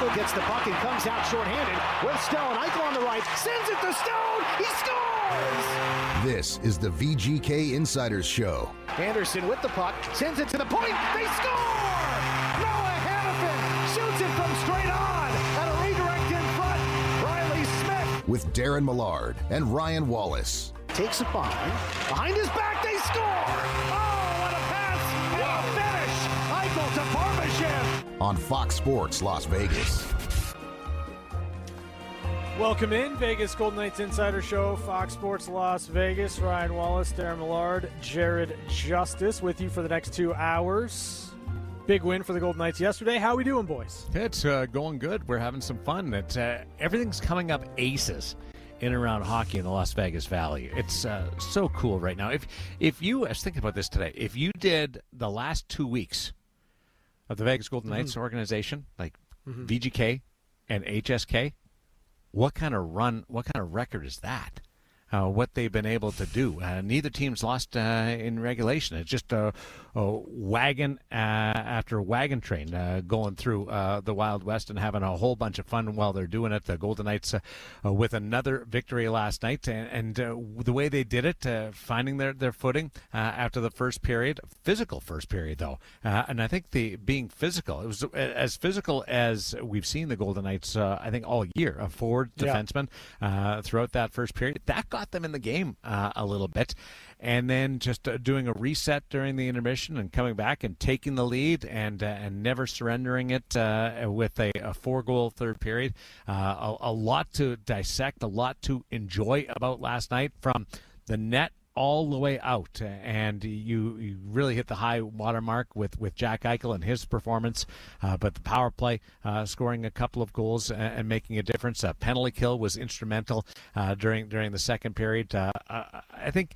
Eichel gets the puck and comes out shorthanded with Stone. Eichel on the right, sends it to Stone. He scores! This is the VGK Insiders Show. Anderson with the puck, sends it to the point. They score! Noah Hannafin shoots it from straight on. And a redirect in front. Riley Smith. With Daren Millard and Ryan Wallace. Takes it behind his back, they score! Oh, what a pass! What a finish! Eichel to Barbashev! On Fox Sports Las Vegas. Welcome in, Vegas Golden Knights Insider Show, Fox Sports Las Vegas. Ryan Wallace, Daren Millard, Jered Justice with you for the next 2 hours. Big win for the Golden Knights yesterday. How we doing, boys? It's going good. We're having some fun. Everything's coming up aces in and around hockey in the Las Vegas Valley. It's so cool right now. If you, I was thinking about this today, if you did the last 2 weeks of the Vegas Golden Knights organization, like VGK and HSK, what kind of record is that? What they've been able to do. Neither team's lost in regulation. It's just a wagon after wagon train going through the Wild West and having a whole bunch of fun while they're doing it. The Golden Knights with another victory last night, and the way they did it, finding their footing after the first period, physical first period though, and I think being physical, it was as physical as we've seen the Golden Knights I think all year. A forward defenseman throughout that first period, that got them in the game a little bit, and then just doing a reset during the intermission and coming back and taking the lead and never surrendering it with a 4-goal third period. A lot to dissect, a lot to enjoy about last night, from the net all the way out, and you really hit the high watermark with Jack Eichel and his performance, but the power play scoring a couple of goals and making a difference. A penalty kill was instrumental during the second period. I think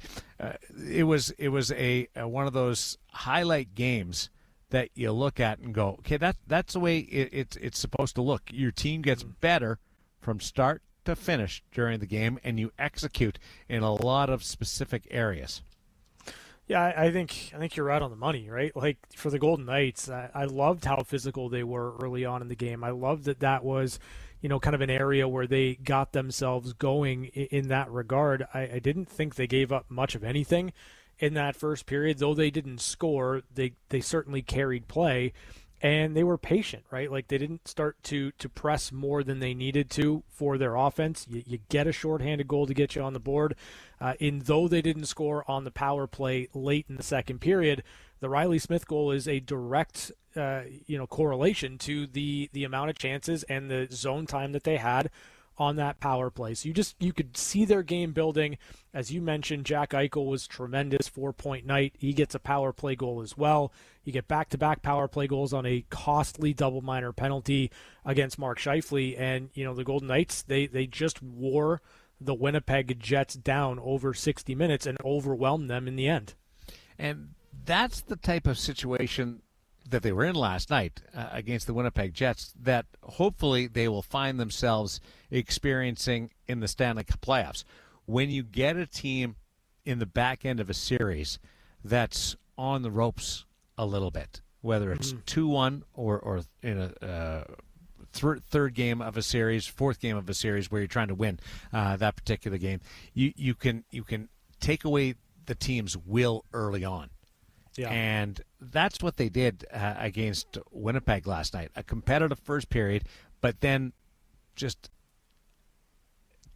it was a one of those highlight games that you look at and go, okay, that's the way it's supposed to look. Your team gets better from start to finish during the game, and you execute in a lot of specific areas. Yeah, I think you're right on the money, right? Like, for the Golden Knights, I loved how physical they were early on in the game. I loved that was, kind of an area where they got themselves going in that regard. I didn't think they gave up much of anything in that first period, though they didn't score. They certainly carried play. And they were patient, right? Like, they didn't start to press more than they needed to for their offense. You get a shorthanded goal to get you on the board. Though they didn't score on the power play late in the second period, the Riley Smith goal is a direct correlation to the amount of chances and the zone time that they had on that power play. So you could see their game building. As you mentioned, Jack Eichel was tremendous, 4-point night. He gets a power play goal as well. You get back-to-back power play goals on a costly double minor penalty against Mark Scheifele. And, the Golden Knights, they just wore the Winnipeg Jets down over 60 minutes and overwhelmed them in the end. And that's the type of situation that they were in last night against the Winnipeg Jets that hopefully they will find themselves experiencing in the Stanley Cup playoffs. When you get a team in the back end of a series that's on the ropes a little bit, whether it's 2-1 or in a third game of a series, fourth game of a series where you're trying to win that particular game, you can take away the team's will early on. Yeah. And that's what they did against Winnipeg last night. A competitive first period, but then just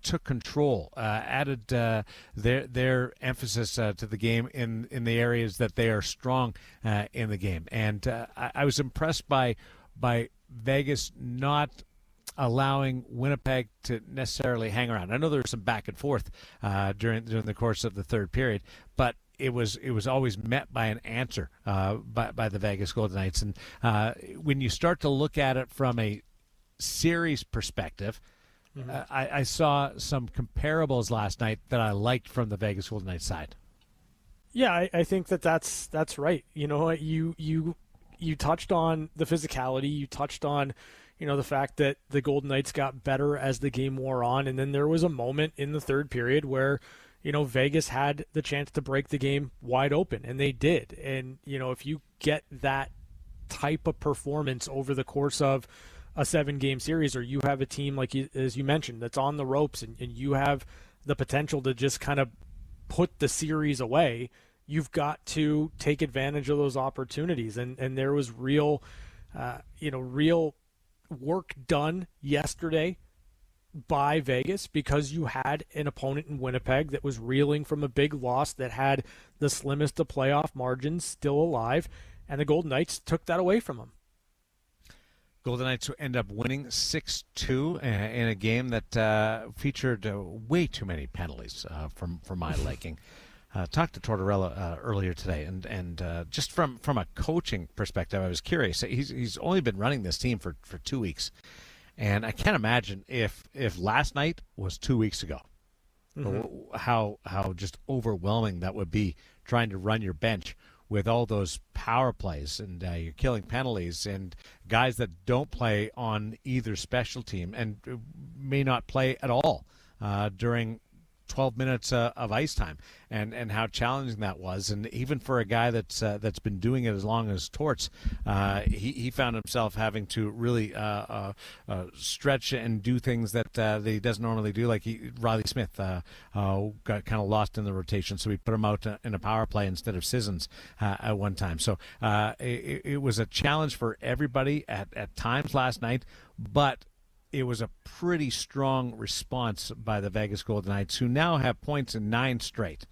took control, added their emphasis to the game in the areas that they are strong in the game. And I was impressed by Vegas not allowing Winnipeg to necessarily hang around. I know there was some back and forth during the course of the third period, but it was always met by an answer by the Vegas Golden Knights. And when you start to look at it from a series perspective, I saw some comparables last night that I liked from the Vegas Golden Knights side. Yeah, I think that's right. You touched on the physicality. You touched on the fact that the Golden Knights got better as the game wore on, and then there was a moment in the third period where Vegas had the chance to break the game wide open, and they did. And, if you get that type of performance over the course of a 7-game series, or you have a team like as you mentioned that's on the ropes, and you have the potential to just kind of put the series away, you've got to take advantage of those opportunities. And there was real work done yesterday by Vegas, because you had an opponent in Winnipeg that was reeling from a big loss, that had the slimmest of playoff margins still alive, and the Golden Knights took that away from them. Golden Knights end up winning 6-2 in a game that featured way too many penalties for my liking. Talked to Tortorella earlier today, and just from a coaching perspective, I was curious. He's only been running this team for 2 weeks, and I can't imagine if last night was 2 weeks ago, how just overwhelming that would be, trying to run your bench with all those power plays, and you're killing penalties, and guys that don't play on either special team and may not play at all during 12 minutes of ice time, and how challenging that was. And even for a guy that's been doing it as long as Torts, he found himself having to really stretch and do things that he doesn't normally do. Like Riley Smith got kind of lost in the rotation, so we put him out in a power play instead of Sissons at one time. So it was a challenge for everybody at times last night, but it was a pretty strong response by the Vegas Golden Knights, who now have points in 9 straight.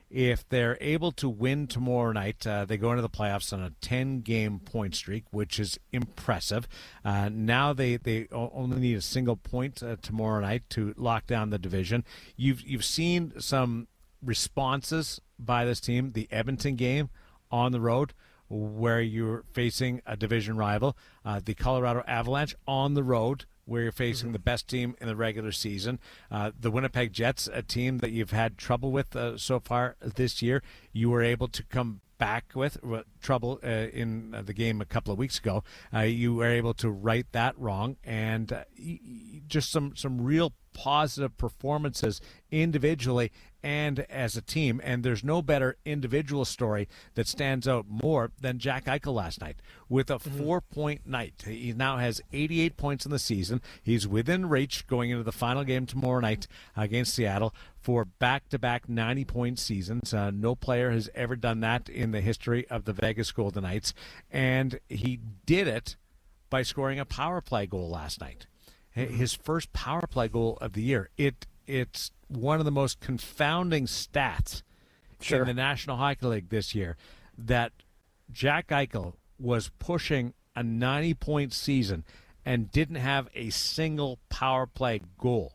If they're able to win tomorrow night, they go into the playoffs on a 10-game point streak, which is impressive. Now they only need a single point tomorrow night to lock down the division. You've seen some responses by this team. The Edmonton game on the road, where you're facing a division rival. The Colorado Avalanche on the road, where you're facing the best team in the regular season. The Winnipeg Jets, a team that you've had trouble with so far this year, you were able to come back with trouble in the game a couple of weeks ago. You were able to right that wrong, and just some real positive performances individually and as a team. And there's no better individual story that stands out more than Jack Eichel last night with a 4-point night. He now has 88 points in the season. He's within reach going into the final game tomorrow night against Seattle for back-to-back 90-point seasons. No player has ever done that in the history of the Vegas Golden Knights, and he did it by scoring a power play goal last night. His first power play goal of the year. It's one of the most confounding stats in the National Hockey League this year, that Jack Eichel was pushing a 90-point season and didn't have a single power play goal.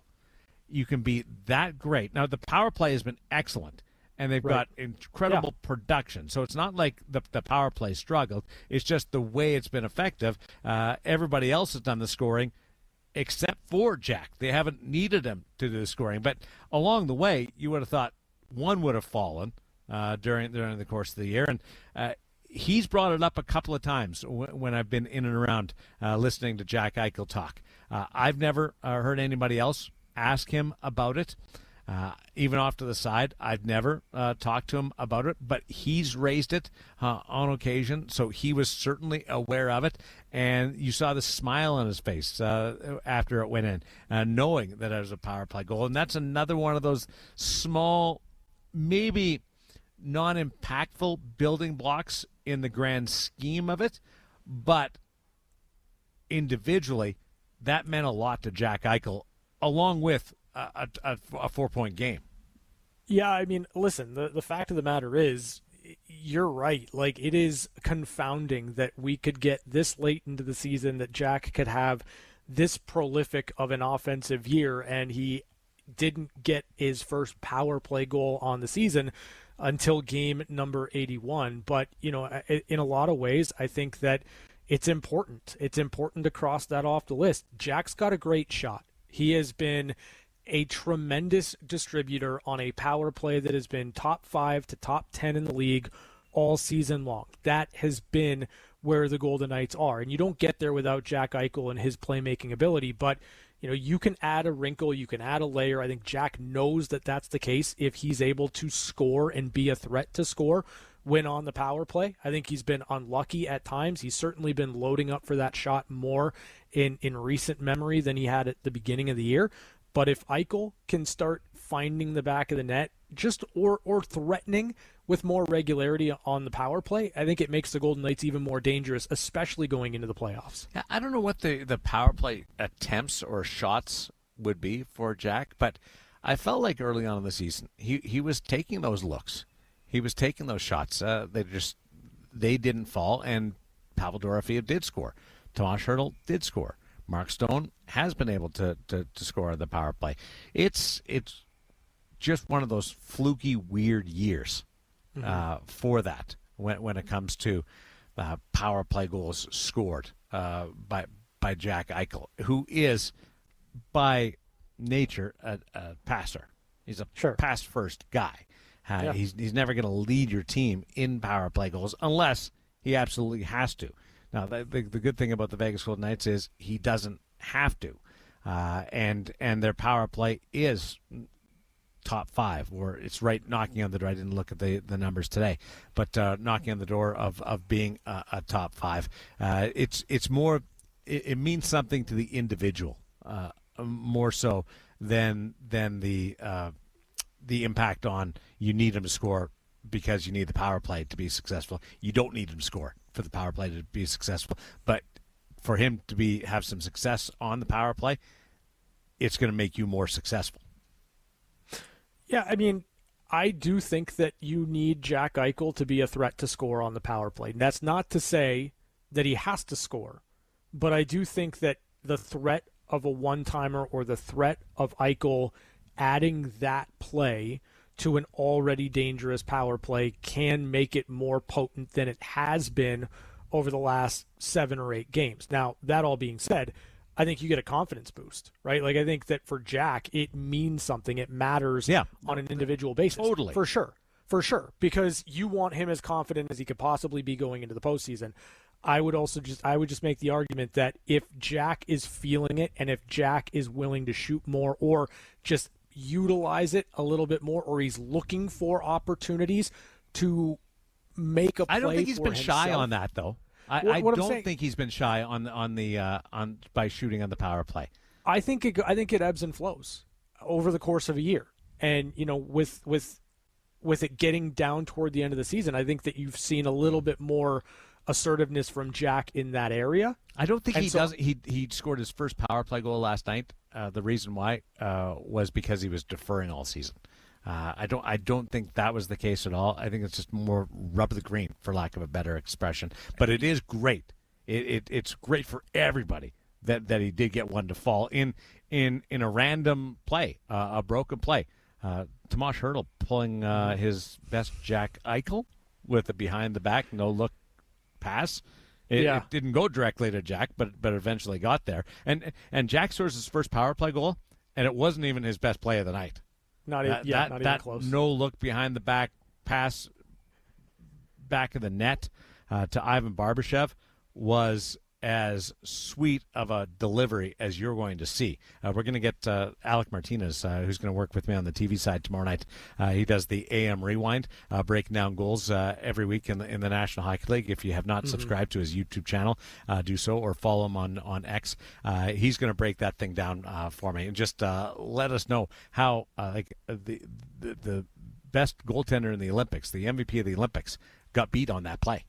You can be that great. Now, the power play has been excellent, and they've got incredible production. So it's not like the power play struggled. It's just the way it's been effective. Everybody else has done the scoring except for Jack. They haven't needed him to do the scoring. But along the way, you would have thought one would have fallen during the course of the year. And he's brought it up a couple of times when I've been in and around listening to Jack Eichel talk. I've never heard anybody else ask him about it. Even off to the side, I've never talked to him about it, but he's raised it on occasion, so he was certainly aware of it, and you saw the smile on his face after it went in, knowing that it was a power play goal. And that's another one of those small, maybe non-impactful building blocks in the grand scheme of it, but individually, that meant a lot to Jack Eichel, along with a 4-point game. Yeah, I mean, listen, the fact of the matter is, you're right. Like, it is confounding that we could get this late into the season, that Jack could have this prolific of an offensive year, and he didn't get his first power play goal on the season until game number 81. But, you know, in a lot of ways, I think that it's important. It's important to cross that off the list. Jack's got a great shot. He has been a tremendous distributor on a power play that has been top 5 to top 10 in the league all season long. That has been where the Golden Knights are. And you don't get there without Jack Eichel and his playmaking ability, but you know, you can add a wrinkle, you can add a layer. I think Jack knows that that's the case if he's able to score and be a threat to score when on the power play. I think he's been unlucky at times. He's certainly been loading up for that shot more in recent memory than he had at the beginning of the year. But if Eichel can start finding the back of the net, just or threatening with more regularity on the power play, I think it makes the Golden Knights even more dangerous, especially going into the playoffs. Yeah, I don't know what the power play attempts or shots would be for Jack, but I felt like early on in the season he was taking those looks. He was taking those shots. They didn't fall, and Pavel Dorofeev did score. Tomas Hertl did score. Mark Stone has been able to score on the power play. It's just one of those fluky, weird years for that when it comes to power play goals scored by Jack Eichel, who is by nature a passer. He's a pass-first guy. He's never going to lead your team in power play goals unless he absolutely has to. Now, the good thing about the Vegas Golden Knights is he doesn't have to, and their power play is top 5, or it's right knocking on the door. I didn't look at the numbers today, but knocking on the door of being a top 5. It's more. It means something to the individual more so than the impact on you need him to score because you need the power play to be successful. You don't need him to score for the power play to be successful, but for him to have some success on the power play, it's going to make you more successful. Yeah, I mean, I do think that you need Jack Eichel to be a threat to score on the power play. And that's not to say that he has to score, but I do think that the threat of a one-timer or the threat of Eichel adding that play to an already dangerous power play can make it more potent than it has been over the last 7 or 8 games. Now, that all being said, I think you get a confidence boost, right? Like, I think that for Jack, it means something. It matters on an individual basis. Totally. For sure. Because you want him as confident as he could possibly be going into the postseason. I would just make the argument that if Jack is feeling it and if Jack is willing to shoot more or just utilize it a little bit more, or he's looking for opportunities to make a play. I don't think he's been himself. shy on that, though. I don't think he's been shy on by shooting on the power play. I think it ebbs and flows over the course of a year, and with it getting down toward the end of the season, I think that you've seen a little bit more assertiveness from Jack in that area. I don't think he scored his first power play goal last night. The reason why was because he was deferring all season. I don't think that was the case at all. I think it's just more rub of the green, for lack of a better expression. But it is great. It's great for everybody that he did get one to fall in a random play, a broken play. Tomas Hertl pulling his best Jack Eichel with a behind the back no look pass. It didn't go directly to Jack, but eventually got there. And Jack scores his first power play goal, and it wasn't even his best play of the night. Not even close. No look behind the back pass back of the net to Ivan Barbashev was as sweet of a delivery as you're going to see. We're going to get Alec Martinez, who's going to work with me on the TV side tomorrow night. He does the AM Rewind, breaking down goals every week in the National Hockey League. If you have not subscribed to his YouTube channel, do so, or follow him on X. He's going to break that thing down for me and just let us know how the best goaltender in the Olympics, the MVP of the Olympics, got beat on that play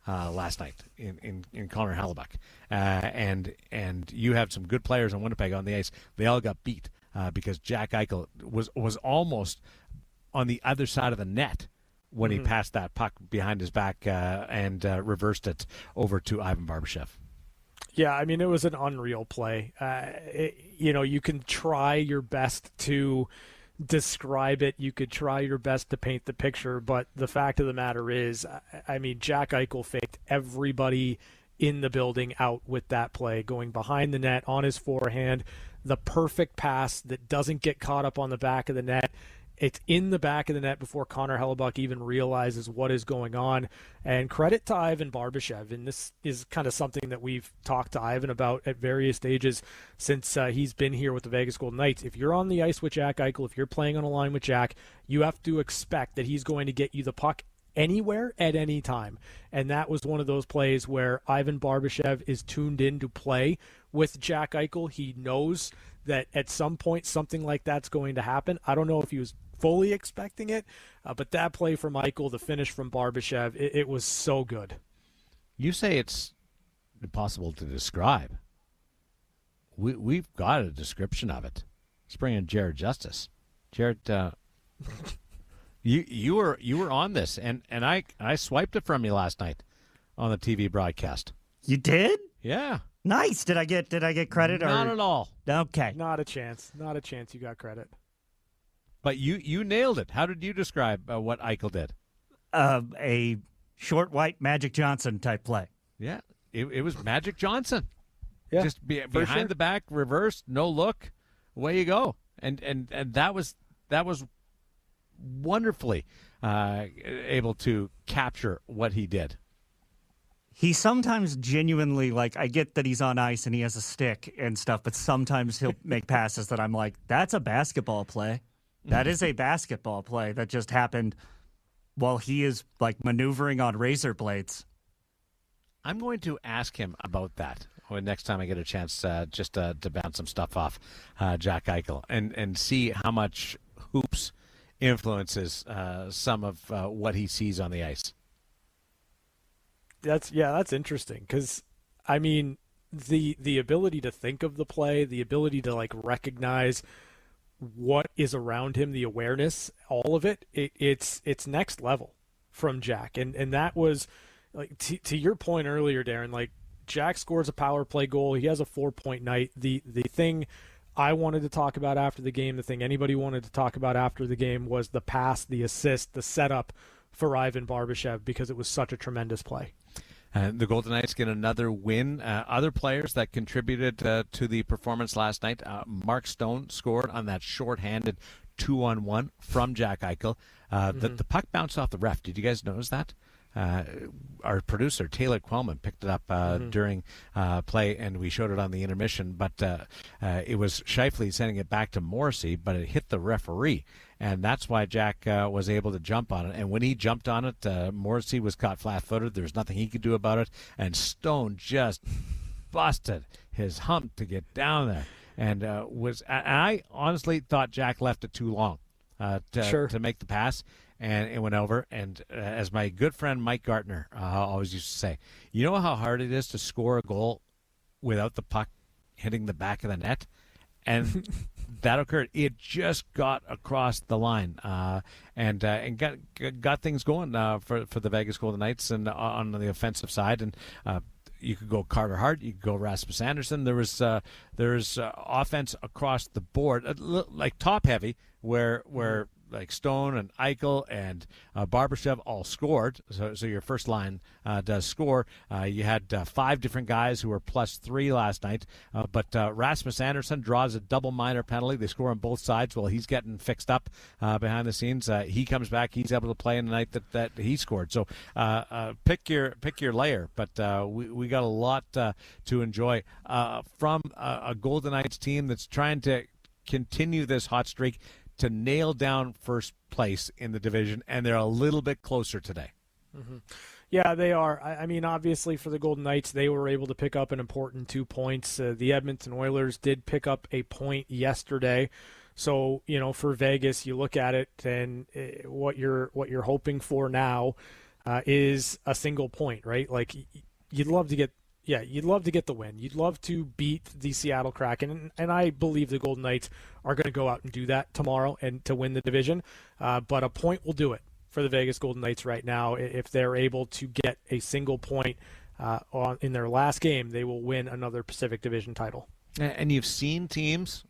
last night in Connor Hellebuyck. And you have some good players on Winnipeg on the ice. They all got beat because Jack Eichel was almost on the other side of the net when he passed that puck behind his back and reversed it over to Ivan Barbashev. Yeah, I mean, it was an unreal play. You can try your best to describe it. You could try your best to paint the picture, but the fact of the matter is, I mean, Jack Eichel faked everybody in the building out with that play, going behind the net on his forehand, the perfect pass that doesn't get caught up on the back of the net. It's in the back of the net before Connor Hellebuyck even realizes what is going on. And credit to Ivan Barbashev. And this is kind of something that we've talked to Ivan about at various stages since he's been here with the Vegas Golden Knights. If you're on the ice with Jack Eichel, if you're playing on a line with Jack, you have to expect that he's going to get you the puck anywhere at any time. And that was one of those plays where Ivan Barbashev is tuned in to play with Jack Eichel. He knows that at some point something like that's going to happen. I don't know if he was fully expecting it, but that play from Eichel, the finish from Barbashev, it was so good. You say it's impossible to describe. We've got a description of it. Let's bring in Jered Justice. Jered, you were on this, and I swiped it from you last night on the TV broadcast. You did? Yeah. Nice. Did I get credit? Not or? at all. Okay. Not a chance. Not a chance you got credit. But you nailed it. How did you describe what Eichel did? A short, white Magic Johnson type play. Yeah, it was Magic Johnson. Yeah, just behind sure. the back, reverse, no look, away you go. And that was wonderfully able to capture what he did. He sometimes genuinely, like, I get that he's on ice and he has a stick and stuff, but sometimes he'll make passes that I'm like, that's a basketball play. That is a basketball play that just happened while he is, like, maneuvering on razor blades. I'm going to ask him about that next time I get a chance just to bounce some stuff off Jack Eichel and see how much hoops influences some of what he sees on the ice. That's interesting because, I mean, the ability to think of the play, the ability to like recognize what is around him, the awareness, all of it's next level from Jack, and that was like to your point earlier, Daren. Like Jack scores a power play goal, he has a 4-point night. The thing I wanted to talk about after the game, the thing anybody wanted to talk about after the game was the pass, the assist, the setup for Ivan Barbashev because it was such a tremendous play. The Golden Knights get another win. Other players that contributed to the performance last night, Mark Stone scored on that shorthanded 2-on-1 from Jack Eichel. The puck bounced off the ref. Did you guys notice that? Our producer, Taylor Quellman, picked it up during play, and we showed it on the intermission. But it was Scheifele sending it back to Morrissey, but it hit the referee. And that's why Jack was able to jump on it. And when he jumped on it, Morrissey was caught flat-footed. There was nothing he could do about it. And Stone just busted his hump to get down there. And I honestly thought Jack left it too long to make the pass. And it went over. And as my good friend Mike Gartner always used to say, you know how hard it is to score a goal without the puck hitting the back of the net? And that occurred. It just got across the line and got things going for the Vegas Golden Knights and on the offensive side. And you could go Carter Hart, you could go Rasmus Andersson. There was offense across the board, like top heavy, where like Stone and Eichel and Barbashev all scored. So your first line does score. You had 5 different guys who were +3 last night. But Rasmus Andersson draws a double minor penalty. They score on both sides while he's getting fixed up behind the scenes. He comes back. He's able to play in the night that he scored. So pick your layer. But we got a lot to enjoy from a Golden Knights team that's trying to continue this hot streak to nail down first place in the division, and they're a little bit closer today. Mm-hmm. Yeah, they are. I mean, obviously for the Golden Knights, they were able to pick up an important 2 points. The Edmonton Oilers did pick up a point yesterday. So, for Vegas, you look at it, and what you're hoping for now is a single point, right? Like, you'd love to get the win. You'd love to beat the Seattle Kraken, and I believe the Golden Knights are going to go out and do that tomorrow and to win the division. But a point will do it for the Vegas Golden Knights right now. If they're able to get a single point in their last game, they will win another Pacific Division title. And you've seen teams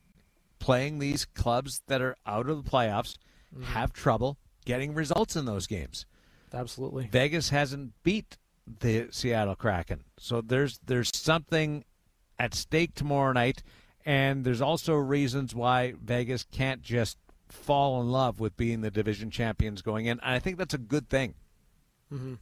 playing these clubs that are out of the playoffs have trouble getting results in those games. Absolutely. Vegas hasn't beat the Seattle Kraken. So there's something at stake tomorrow night, and there's also reasons why Vegas can't just fall in love with being the division champions going in. And I think that's a good thing. Mm-hmm.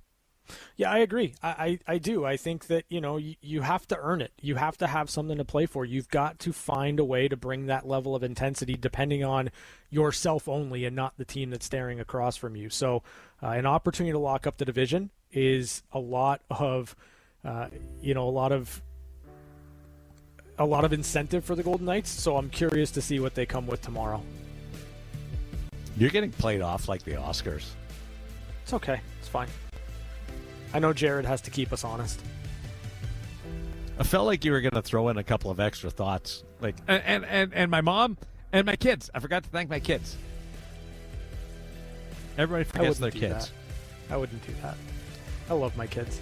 Yeah, I agree. I do. I think that, you have to earn it. You have to have something to play for. You've got to find a way to bring that level of intensity depending on yourself only and not the team that's staring across from you. So an opportunity to lock up the division is a lot of, a lot of incentive for the Golden Knights. So I'm curious to see what they come with tomorrow. You're getting played off like the Oscars. It's okay. It's fine. I know Jered has to keep us honest. I felt like you were going to throw in a couple of extra thoughts, like and my mom and my kids. I forgot to thank my kids. Everybody forgets their kids. I wouldn't do that. I love my kids.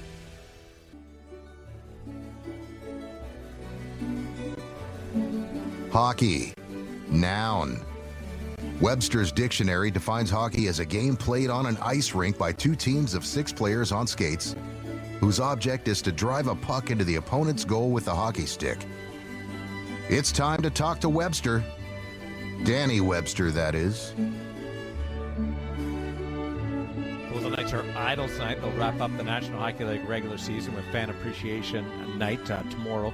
Hockey. Noun. Webster's dictionary defines hockey as a game played on an ice rink by two teams of 6 players on skates, whose object is to drive a puck into the opponent's goal with a hockey stick. It's time to talk to Webster. Danny Webster, that is. Well, the Knights are idle tonight. They'll wrap up the National Hockey League regular season with Fan Appreciation Night tomorrow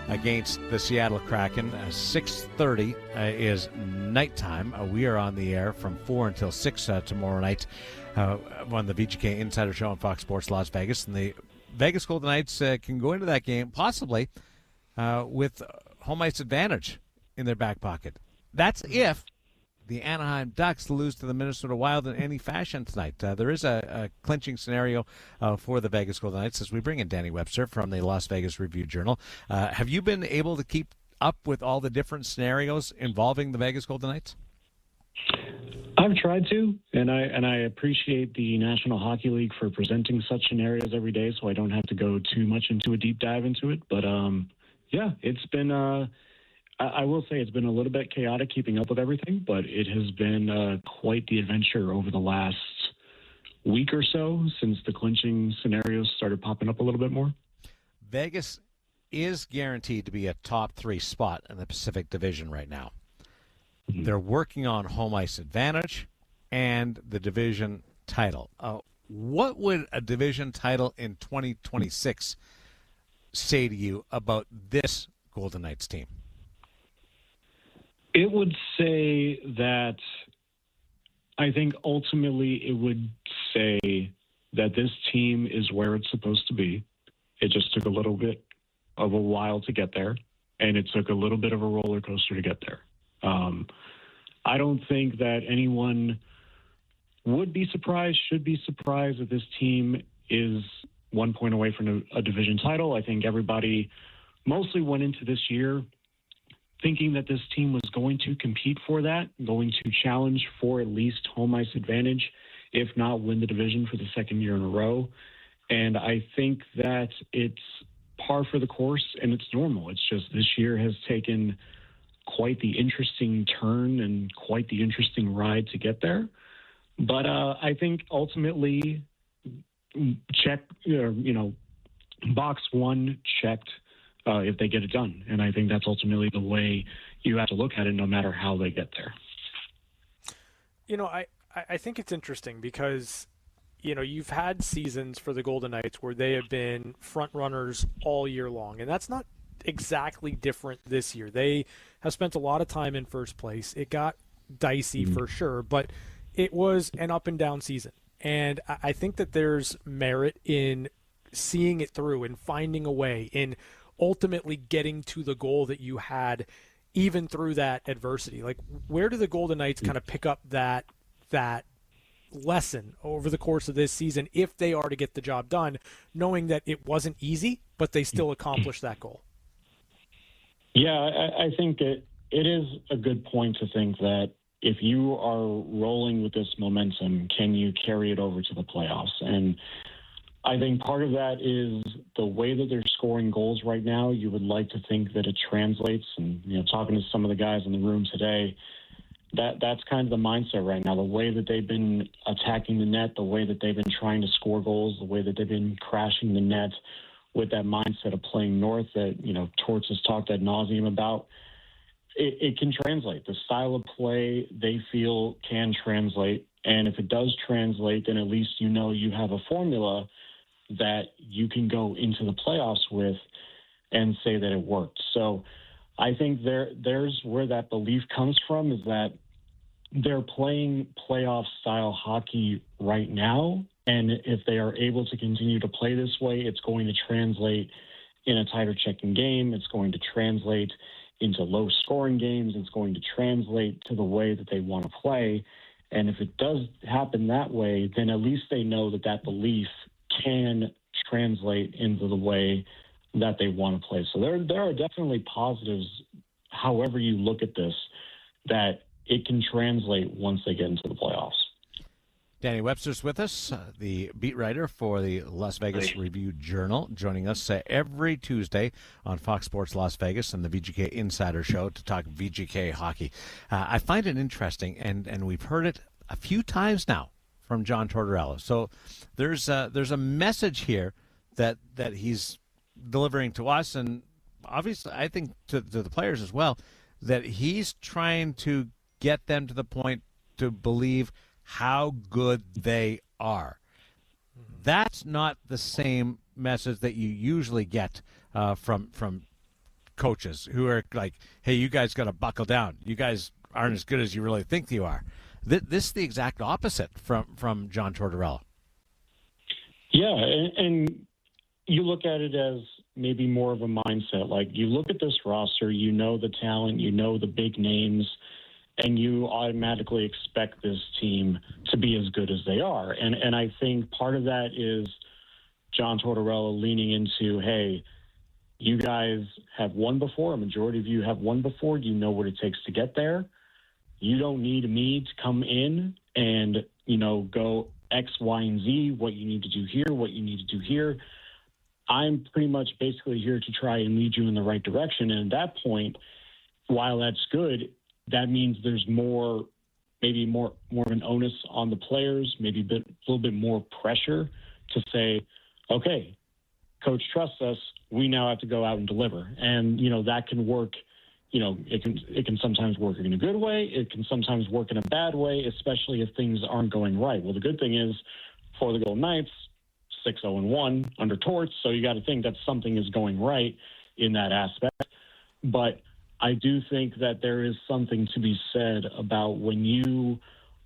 against the Seattle Kraken. 6:30 is nighttime. We are on the air from 4 until 6 tomorrow night on the VGK Insider Show on Fox Sports Las Vegas. And the Vegas Golden Knights can go into that game possibly with home ice advantage in their back pocket. That's if the Anaheim Ducks lose to the Minnesota Wild in any fashion tonight. There is a clinching scenario for the Vegas Golden Knights as we bring in Danny Webster from the Las Vegas Review-Journal. Have you been able to keep up with all the different scenarios involving the Vegas Golden Knights? I've tried to, and I appreciate the National Hockey League for presenting such scenarios every day, so I don't have to go too much into a deep dive into it. But yeah, it's been. I will say it's been a little bit chaotic keeping up with everything, but it has been quite the adventure over the last week or so since the clinching scenarios started popping up a little bit more. Vegas is guaranteed to be a top 3 spot in the Pacific Division right now. Mm-hmm. They're working on home ice advantage and the division title. What would a division title in 2026 say to you about this Golden Knights team? It would say that I think ultimately it would say that this team is where it's supposed to be. It just took a little bit of a while to get there, and it took a little bit of a roller coaster to get there. I don't think that anyone would be surprised, should be surprised that this team is 1 point away from a division title. I think everybody mostly went into this year thinking that this team was going to compete for that, going to challenge for at least home ice advantage, if not win the division for the second year in a row. And I think that it's par for the course and it's normal. It's just this year has taken quite the interesting turn and quite the interesting ride to get there. But I think ultimately box one checked if they get it done. And I think that's ultimately the way you have to look at it, no matter how they get there. I think it's interesting because, you've had seasons for the Golden Knights where they have been front runners all year long. And that's not exactly different this year. They have spent a lot of time in first place. It got dicey for sure, but it was an up and down season. And I think that there's merit in seeing it through and finding a way in ultimately getting to the goal that you had even through that adversity. Like, where do the Golden Knights kind of pick up that lesson over the course of this season if they are to get the job done, knowing that it wasn't easy, but they still accomplished that goal? Yeah, I think it is a good point to think that if you are rolling with this momentum, can you carry it over to the playoffs? And I think part of that is the way that they're scoring goals right now. You would like to think that it translates. And, talking to some of the guys in the room today, that's kind of the mindset right now. The way that they've been attacking the net, the way that they've been trying to score goals, the way that they've been crashing the net with that mindset of playing north that, Torts has talked ad nauseum about, it can translate. The style of play they feel can translate. And if it does translate, then at least you have a formula that you can go into the playoffs with and say that it worked. So I think there's where that belief comes from, is that they're playing playoff-style hockey right now, and if they are able to continue to play this way, it's going to translate in a tighter checking game. It's going to translate into low-scoring games. It's going to translate to the way that they want to play. And if it does happen that way, then at least they know that that belief can translate into the way that they want to play. So there are definitely positives, however you look at this, that it can translate once they get into the playoffs. Danny Webster's with us, the beat writer for the Las Vegas Review-Journal, joining us every Tuesday on Fox Sports Las Vegas and the VGK Insider Show to talk VGK hockey. I find it interesting, and we've heard it a few times now from John Tortorella. So there's a message here that he's delivering to us, and obviously I think to the players as well, that he's trying to get them to the point to believe how good they are. That's not the same message that you usually get from coaches who are like, hey, you guys got to buckle down. You guys aren't as good as you really think you are. This is the exact opposite from John Tortorella. Yeah, and you look at it as maybe more of a mindset. Like, you look at this roster, you know the talent, you know the big names, and you automatically expect this team to be as good as they are. And I think part of that is John Tortorella leaning into, hey, you guys have won before. A majority of you have won before. You know what it takes to get there. You don't need me to come in and, go X, Y, and Z, what you need to do here, what you need to do here. I'm pretty much basically here to try and lead you in the right direction. And at that point, while that's good, that means there's maybe more of an onus on the players, maybe a little bit more pressure to say, okay, coach trusts us. We now have to go out and deliver. And, that can work. It can sometimes work in a good way. It can sometimes work in a bad way, especially if things aren't going right. Well, the good thing is for the Golden Knights, 6-0-1 under Torts. So you got to think that something is going right in that aspect. But I do think that there is something to be said about when you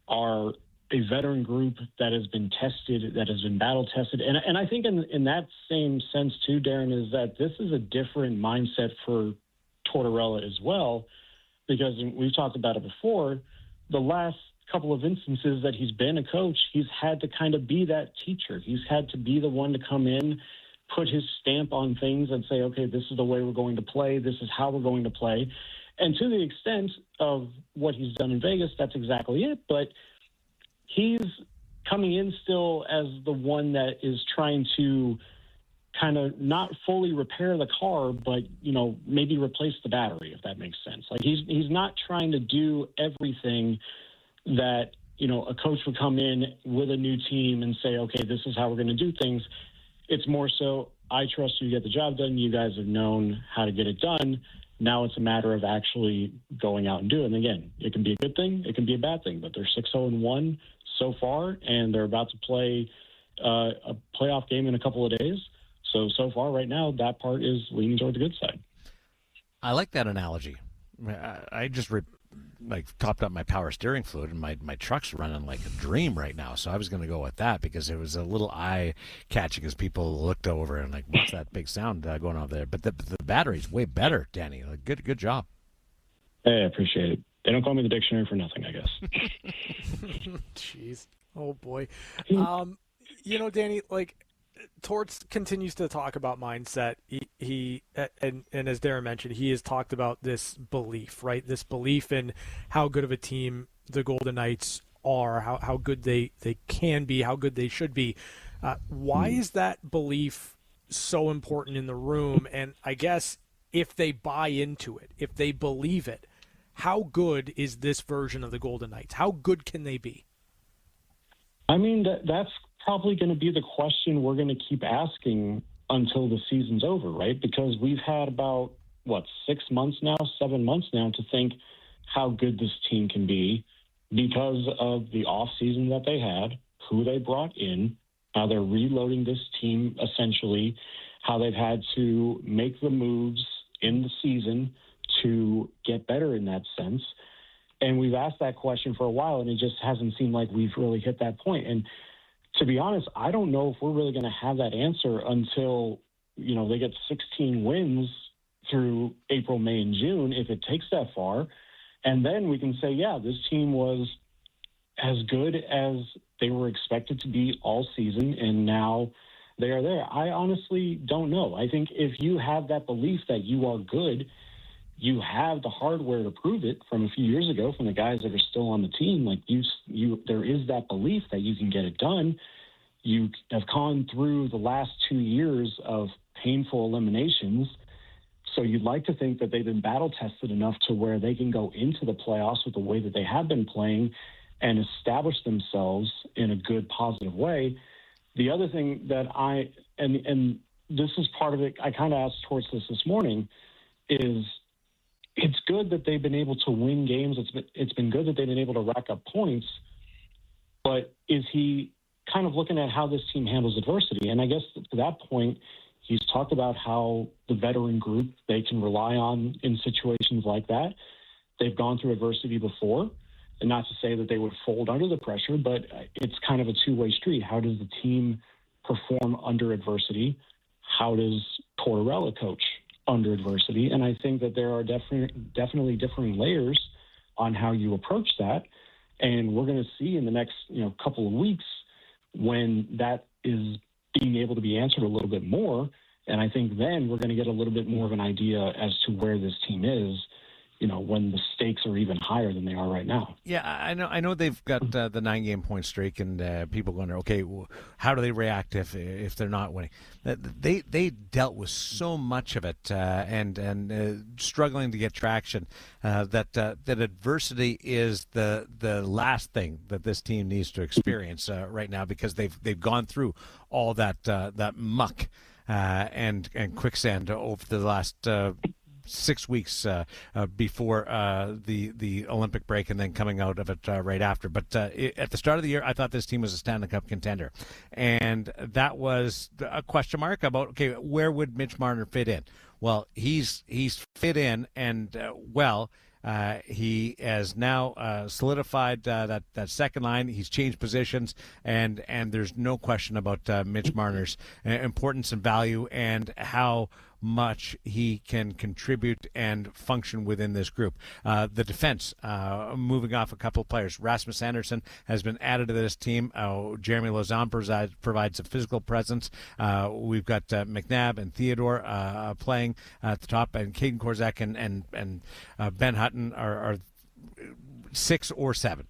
are a veteran group that has been tested, that has been battle tested. And I think in that same sense too, Daren, is that this is a different mindset for Tortorella as well, because we've talked about it before. The last couple of instances that he's been a coach, he's had to kind of be that teacher. He's had to be the one to come in, put his stamp on things and say, okay, this is the way we're going to play. This is how we're going to play. And to the extent of what he's done in Vegas, that's exactly it. But he's coming in still as the one that is trying to kind of not fully repair the car, but, maybe replace the battery, if that makes sense. Like, he's not trying to do everything that, a coach would come in with a new team and say, okay, this is how we're going to do things. It's more so, I trust you to get the job done. You guys have known how to get it done. Now it's a matter of actually going out and doing it. And again, it can be a good thing. It can be a bad thing. But they're 6-0-1 so far, and they're about to play a playoff game in a couple of days. So far right now, that part is leaning toward the good side. I like that analogy. I just topped up my power steering fluid, and my truck's running like a dream right now. So I was going to go with that because it was a little eye-catching as people looked over and like, what's that big sound going on there? But the battery's way better, Danny. Good job. Hey, I appreciate it. They don't call me the dictionary for nothing, I guess. Jeez. Oh, boy. Danny, Torts continues to talk about mindset. He and as Daren mentioned, he has talked about this belief, right? This belief in how good of a team the Golden Knights are, how good they can be, how good they should be. Why is that belief so important in the room? And I guess if they buy into it, if they believe it, how good is this version of the Golden Knights? How good can they be? I mean, that's probably going to be the question we're going to keep asking until the season's over, right? Because we've had about, 7 months now to think how good this team can be because of the offseason that they had, who they brought in, how they're reloading this team essentially, how they've had to make the moves in the season to get better in that sense. And we've asked that question for a while, and it just hasn't seemed like we've really hit that point. And to be honest, I don't know if we're really going to have that answer until, they get 16 wins through April, May, and June, if it takes that far. And then we can say, yeah, this team was as good as they were expected to be all season, and now they are there. I honestly don't know. I think if you have that belief that you are good, you have the hardware to prove it from a few years ago from the guys that are still on the team. Like there is that belief that you can get it done. You have gone through the last 2 years of painful eliminations. So you'd like to think that they've been battle tested enough to where they can go into the playoffs with the way that they have been playing and establish themselves in a good, positive way. The other thing that and this is part of it, I kind of asked towards this morning, is it's good that they've been able to win games. It's been good that they've been able to rack up points, but is he kind of looking at how this team handles adversity? And I guess to that point, he's talked about how the veteran group they can rely on in situations like that. They've gone through adversity before, and not to say that they would fold under the pressure, but it's kind of a two-way street. How does the team perform under adversity? How does Tortorella coach under adversity? And I think that there are definitely differing layers on how you approach that. And we're going to see in the next couple of weeks when that is being able to be answered a little bit more. And I think then we're going to get a little bit more of an idea as to where this team is, when the stakes are even higher than they are right now. Yeah, I know they've got the 9-game point streak, and people wonder, okay, how do they react if they're not winning? They dealt with so much of it and struggling to get traction that adversity is the last thing that this team needs to experience right now, because they've gone through all that muck and quicksand over the last 6 weeks before the Olympic break, and then coming out of it right after. But at the start of the year, I thought this team was a Stanley Cup contender, and that was a question mark about, okay, where would Mitch Marner fit in? Well, he's fit in, and he has now solidified that second line. He's changed positions, and there's no question about Mitch Marner's importance and value and how much he can contribute and function within this group. The defense, moving off a couple of players. Rasmus Andersson has been added to this team. Jeremy Lauzon provides a physical presence. We've got McNabb and Theodore playing at the top, and Caden Korzak and Ben Hutton are 6 or 7.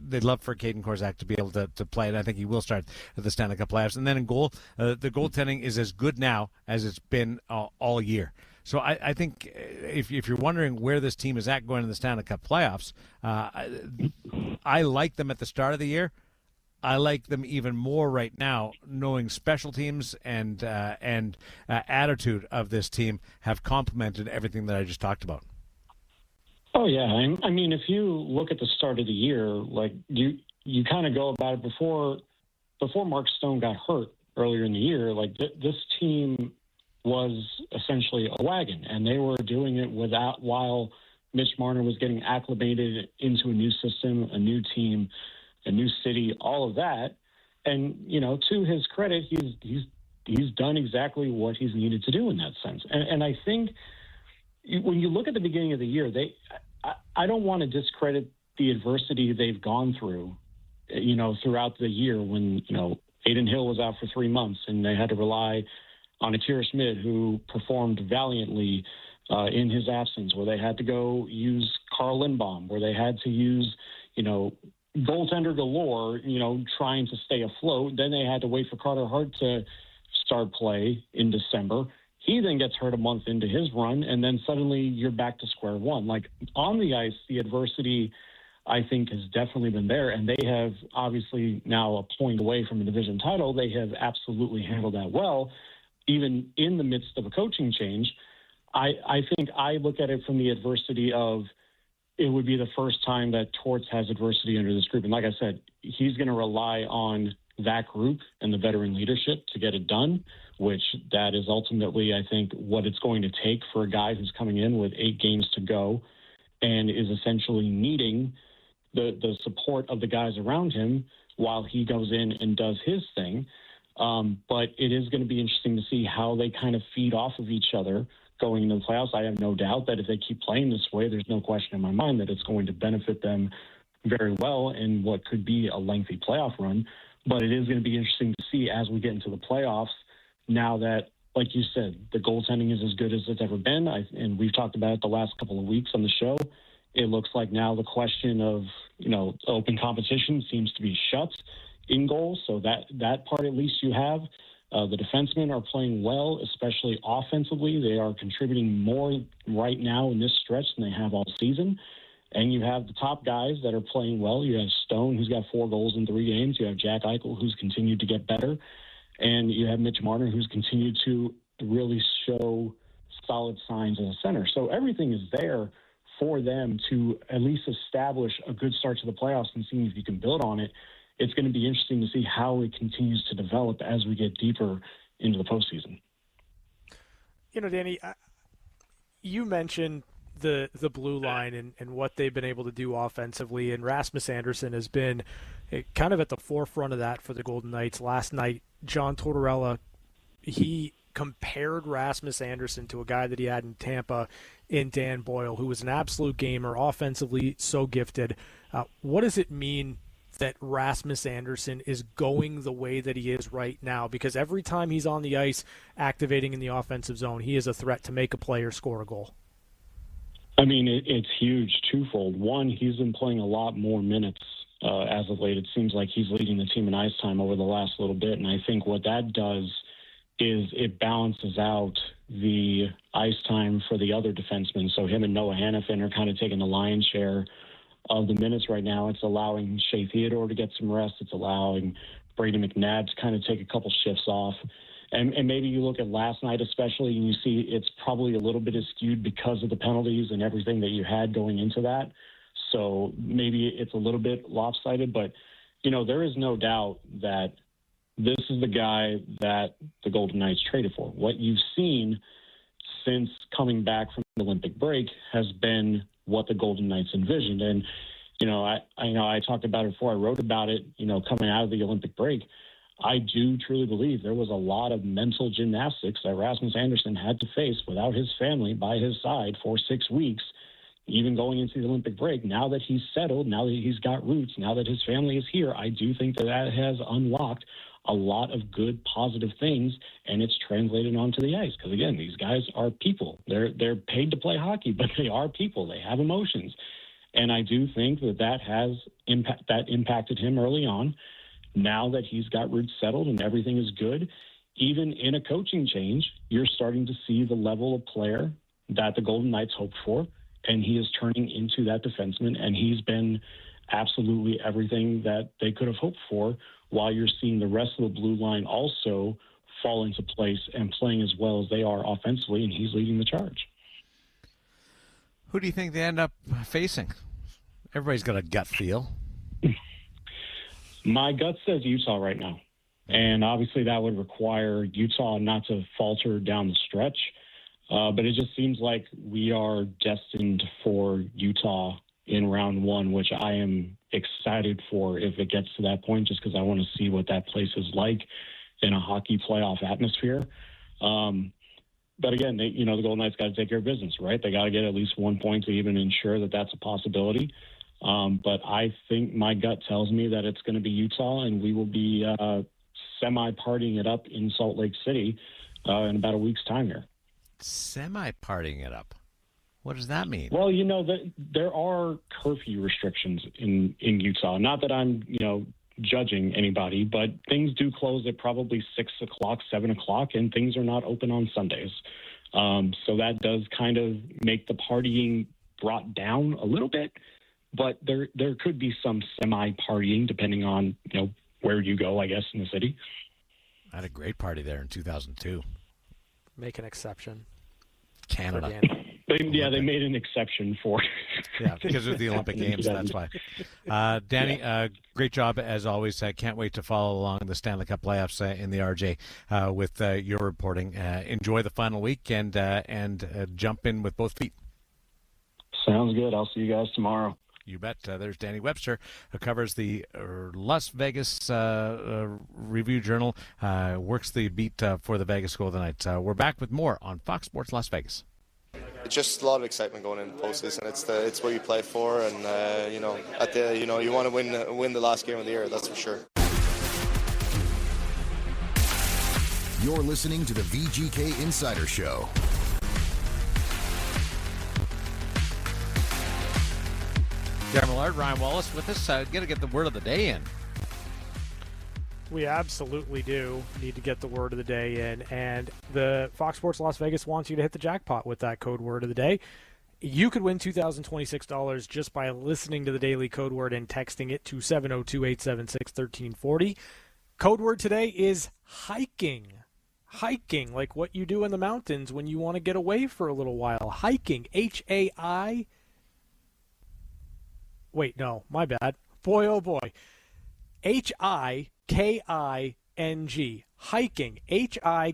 They'd love for Caden Korzak to be able to play, and I think he will start at the Stanley Cup playoffs. And then in goal, the goaltending is as good now as it's been all year. So I think if you're wondering where this team is at going in the Stanley Cup playoffs, I like them at the start of the year. I like them even more right now, knowing special teams and attitude of this team have complemented everything that I just talked about. Oh, yeah. I mean, if you look at the start of the year, like you kind of go about it before Mark Stone got hurt earlier in the year, like this team was essentially a wagon, and they were doing it while Mitch Marner was getting acclimated into a new system, a new team, a new city, all of that. And, to his credit, he's done exactly what he's needed to do in that sense. And I think when you look at the beginning of the year, I don't want to discredit the adversity they've gone through, throughout the year when, Aiden Hill was out for 3 months and they had to rely on Akira Schmid, who performed valiantly in his absence, where they had to go use Carl Lindbaum, where they had to use, goaltender galore, trying to stay afloat. Then they had to wait for Carter Hart to start play in December. He then gets hurt a month into his run, and then suddenly you're back to square one. Like, on the ice, the adversity, I think, has definitely been there, and they have obviously now a point away from a division title. They have absolutely handled that well, even in the midst of a coaching change. I think I look at it from the adversity of it would be the first time that Torts has adversity under this group. And like I said, he's going to rely on that group and the veteran leadership to get it done, which that is ultimately, I think, what it's going to take for a guy who's coming in with 8 games to go and is essentially needing the support of the guys around him while he goes in and does his thing. But it is going to be interesting to see how they kind of feed off of each other going into the playoffs. I have no doubt that if they keep playing this way, there's no question in my mind that it's going to benefit them very well in what could be a lengthy playoff run. But it is going to be interesting to see as we get into the playoffs, now that, like you said, the goaltending is as good as it's ever been. And we've talked about it the last couple of weeks on the show. It looks like now the question of, open competition seems to be shut in goal. So that part at least you have. The defensemen are playing well, especially offensively. They are contributing more right now in this stretch than they have all season. And you have the top guys that are playing well. You have Stone, who's got 4 goals in 3 games. You have Jack Eichel, who's continued to get better. And you have Mitch Marner, who's continued to really show solid signs as a center. So everything is there for them to at least establish a good start to the playoffs and seeing if you can build on it. It's going to be interesting to see how it continues to develop as we get deeper into the postseason. Danny, you mentioned the blue line and what they've been able to do offensively, and Rasmus Andersson has been kind of at the forefront of that for the Golden Knights. Last night, John Tortorella, he compared Rasmus Andersson to a guy that he had in Tampa in Dan Boyle, who was an absolute gamer, offensively so gifted. What does it mean that Rasmus Andersson is going the way that he is right now? Because every time he's on the ice activating in the offensive zone, he is a threat to make a play or score a goal. I mean, it's huge twofold. One, he's been playing a lot more minutes as of late. It seems like he's leading the team in ice time over the last little bit. And I think what that does is it balances out the ice time for the other defensemen. So him and Noah Hannafin are kind of taking the lion's share of the minutes right now. It's allowing Shea Theodore to get some rest. It's allowing Brady McNabb to kind of take a couple shifts off. And maybe you look at last night especially, and you see it's probably a little bit skewed because of the penalties and everything that you had going into that. So maybe it's a little bit lopsided. But, there is no doubt that this is the guy that the Golden Knights traded for. What you've seen since coming back from the Olympic break has been what the Golden Knights envisioned. And, I talked about it before I wrote about it, coming out of the Olympic break. I do truly believe there was a lot of mental gymnastics that Rasmus Andersson had to face without his family by his side for 6 weeks, even going into the Olympic break. Now that he's settled, now that he's got roots, now that his family is here, I do think that has unlocked a lot of good, positive things, and it's translated onto the ice. Because, again, these guys are people. They're paid to play hockey, but they are people. They have emotions. And I do think that has impacted him early on. Now that he's got roots settled and everything is good, even in a coaching change, you're starting to see the level of player that the Golden Knights hoped for, and he is turning into that defenseman, and he's been absolutely everything that they could have hoped for, while you're seeing the rest of the blue line also fall into place and playing as well as they are offensively, and he's leading the charge. Who do you think they end up facing? Everybody's got a gut feel. My gut says Utah right now. And obviously that would require Utah not to falter down the stretch. But it just seems like we are destined for Utah in round 1, which I am excited for if it gets to that point, just because I want to see what that place is like in a hockey playoff atmosphere. But again, the Golden Knights got to take care of business, right? They got to get at least 1 point to even ensure that that's a possibility. But I think my gut tells me that it's going to be Utah, and we will be semi-partying it up in Salt Lake City in about a week's time here. Semi-partying it up? What does that mean? Well, there are curfew restrictions in Utah. Not that I'm, judging anybody, but things do close at probably 6 o'clock, 7 o'clock, and things are not open on Sundays. So that does kind of make the partying brought down a little bit. But there could be some semi-partying depending on, where you go, I guess, in the city. I had a great party there in 2002. Make an exception. Canada. They made an exception for it. Yeah, because of the Olympic Games, that's why. Danny, great job as always. I can't wait to follow along the Stanley Cup playoffs in the RJ with your reporting. Enjoy the final week and jump in with both feet. Sounds good. I'll see you guys tomorrow. You bet. There's Danny Webster, who covers the Las Vegas Review Journal, works the beat for the Vegas Golden Knights. We're back with more on Fox Sports Las Vegas. It's just a lot of excitement going into the postseason. It's what you play for, and you want to win the last game of the year. That's for sure. You're listening to the VGK Insider Show. Daren Millard, Ryan Wallace with us. Got to get the word of the day in. We absolutely do need to get the word of the day in, and the Fox Sports Las Vegas wants you to hit the jackpot with that code word of the day. You could win $2,026 just by listening to the daily code word and texting it to 702-876-1340. Code word today is hiking. Hiking, like what you do in the mountains when you want to get away for a little while. Hiking, H-A-I. Wait, no, my bad. Boy, oh boy. H-I-K-I-N-G. Hiking. H-I-K-I-N-G.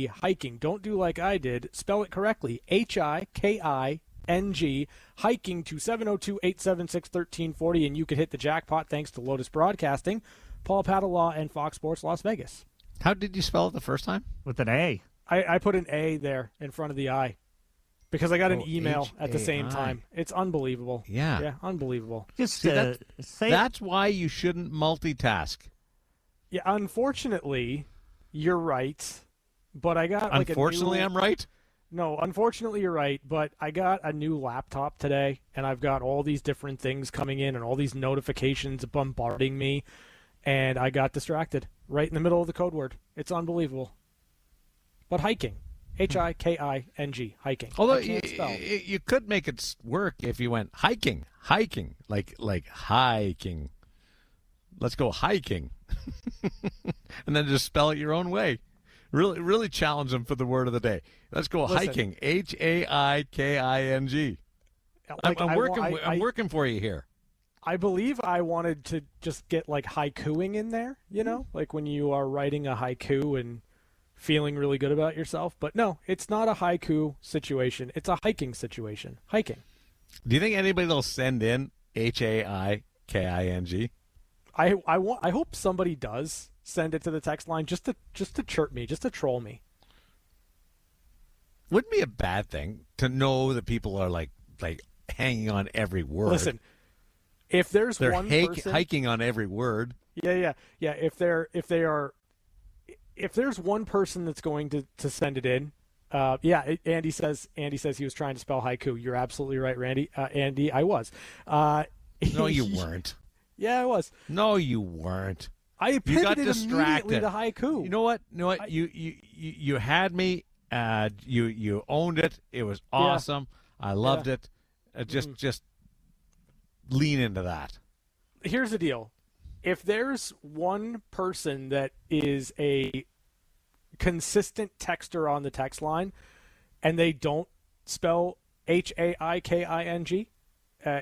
Hiking. Don't do like I did. Spell it correctly. H-I-K-I-N-G. Hiking to 702-876-1340. And you could hit the jackpot thanks to Lotus Broadcasting, Paul Padelaw, and Fox Sports Las Vegas. How did you spell it the first time? With an A. I put an A there in front of the I. Because I got an email H-A-I. at the same time. It's unbelievable. Yeah. Yeah, unbelievable. Just See, say that's why you shouldn't multitask. Yeah, unfortunately, you're right. But I got like Unfortunately, I'm right. No, unfortunately, you're right. But I got a new laptop today, and I've got all these different things coming in and all these notifications bombarding me, and I got distracted right in the middle of the code word. It's unbelievable. But hiking. H-I-K-I-N-G, hiking. Although I can't spell. you could make it work if you went hiking, like hiking. Let's go hiking, and then just spell it your own way. Really challenge them for the word of the day. Let's go hiking, H-A-I-K-I-N-G. I'm working for you here. I believe I wanted to just get like haikuing in there, like when you are writing a haiku and feeling really good about yourself. But no, it's not a haiku situation. It's a hiking situation. Hiking. Do you think anybody will send in H-A-I-K-I-N-G? I hope somebody does send it to the text line just to chirp me, just to troll me. Wouldn't be a bad thing to know that people are like hanging on every word. Listen, if there's they're one person hiking on every word. Yeah. If there's one person that's going to send it in, Andy says he was trying to spell haiku. You're absolutely right, Randy. Andy, I was. No, you weren't. Yeah, I was. No, you weren't. I pivoted you got distracted. immediately to haiku. You know what? You had me. You owned it. It was awesome. Yeah. I loved it. Just lean into that. Here's the deal. If there's one person that is a consistent texter on the text line and they don't spell H-A-I-K-I-N-G,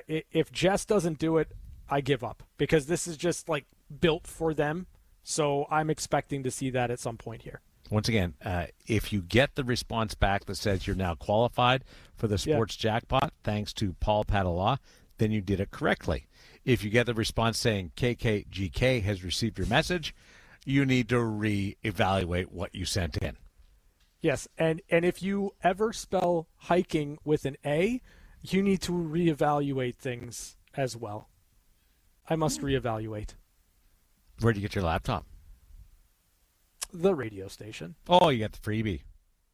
if Jess doesn't do it, I give up because this is just like built for them. So I'm expecting to see that at some point here. Once again, if you get the response back that says you're now qualified for the sports jackpot, thanks to Paul Padelaw, then you did it correctly. If you get the response saying KKGK has received your message, you need to reevaluate what you sent in. Yes, and if you ever spell hiking with an A, you need to reevaluate things as well. I must reevaluate. Where'd you get your laptop? The radio station. Oh, you got the freebie.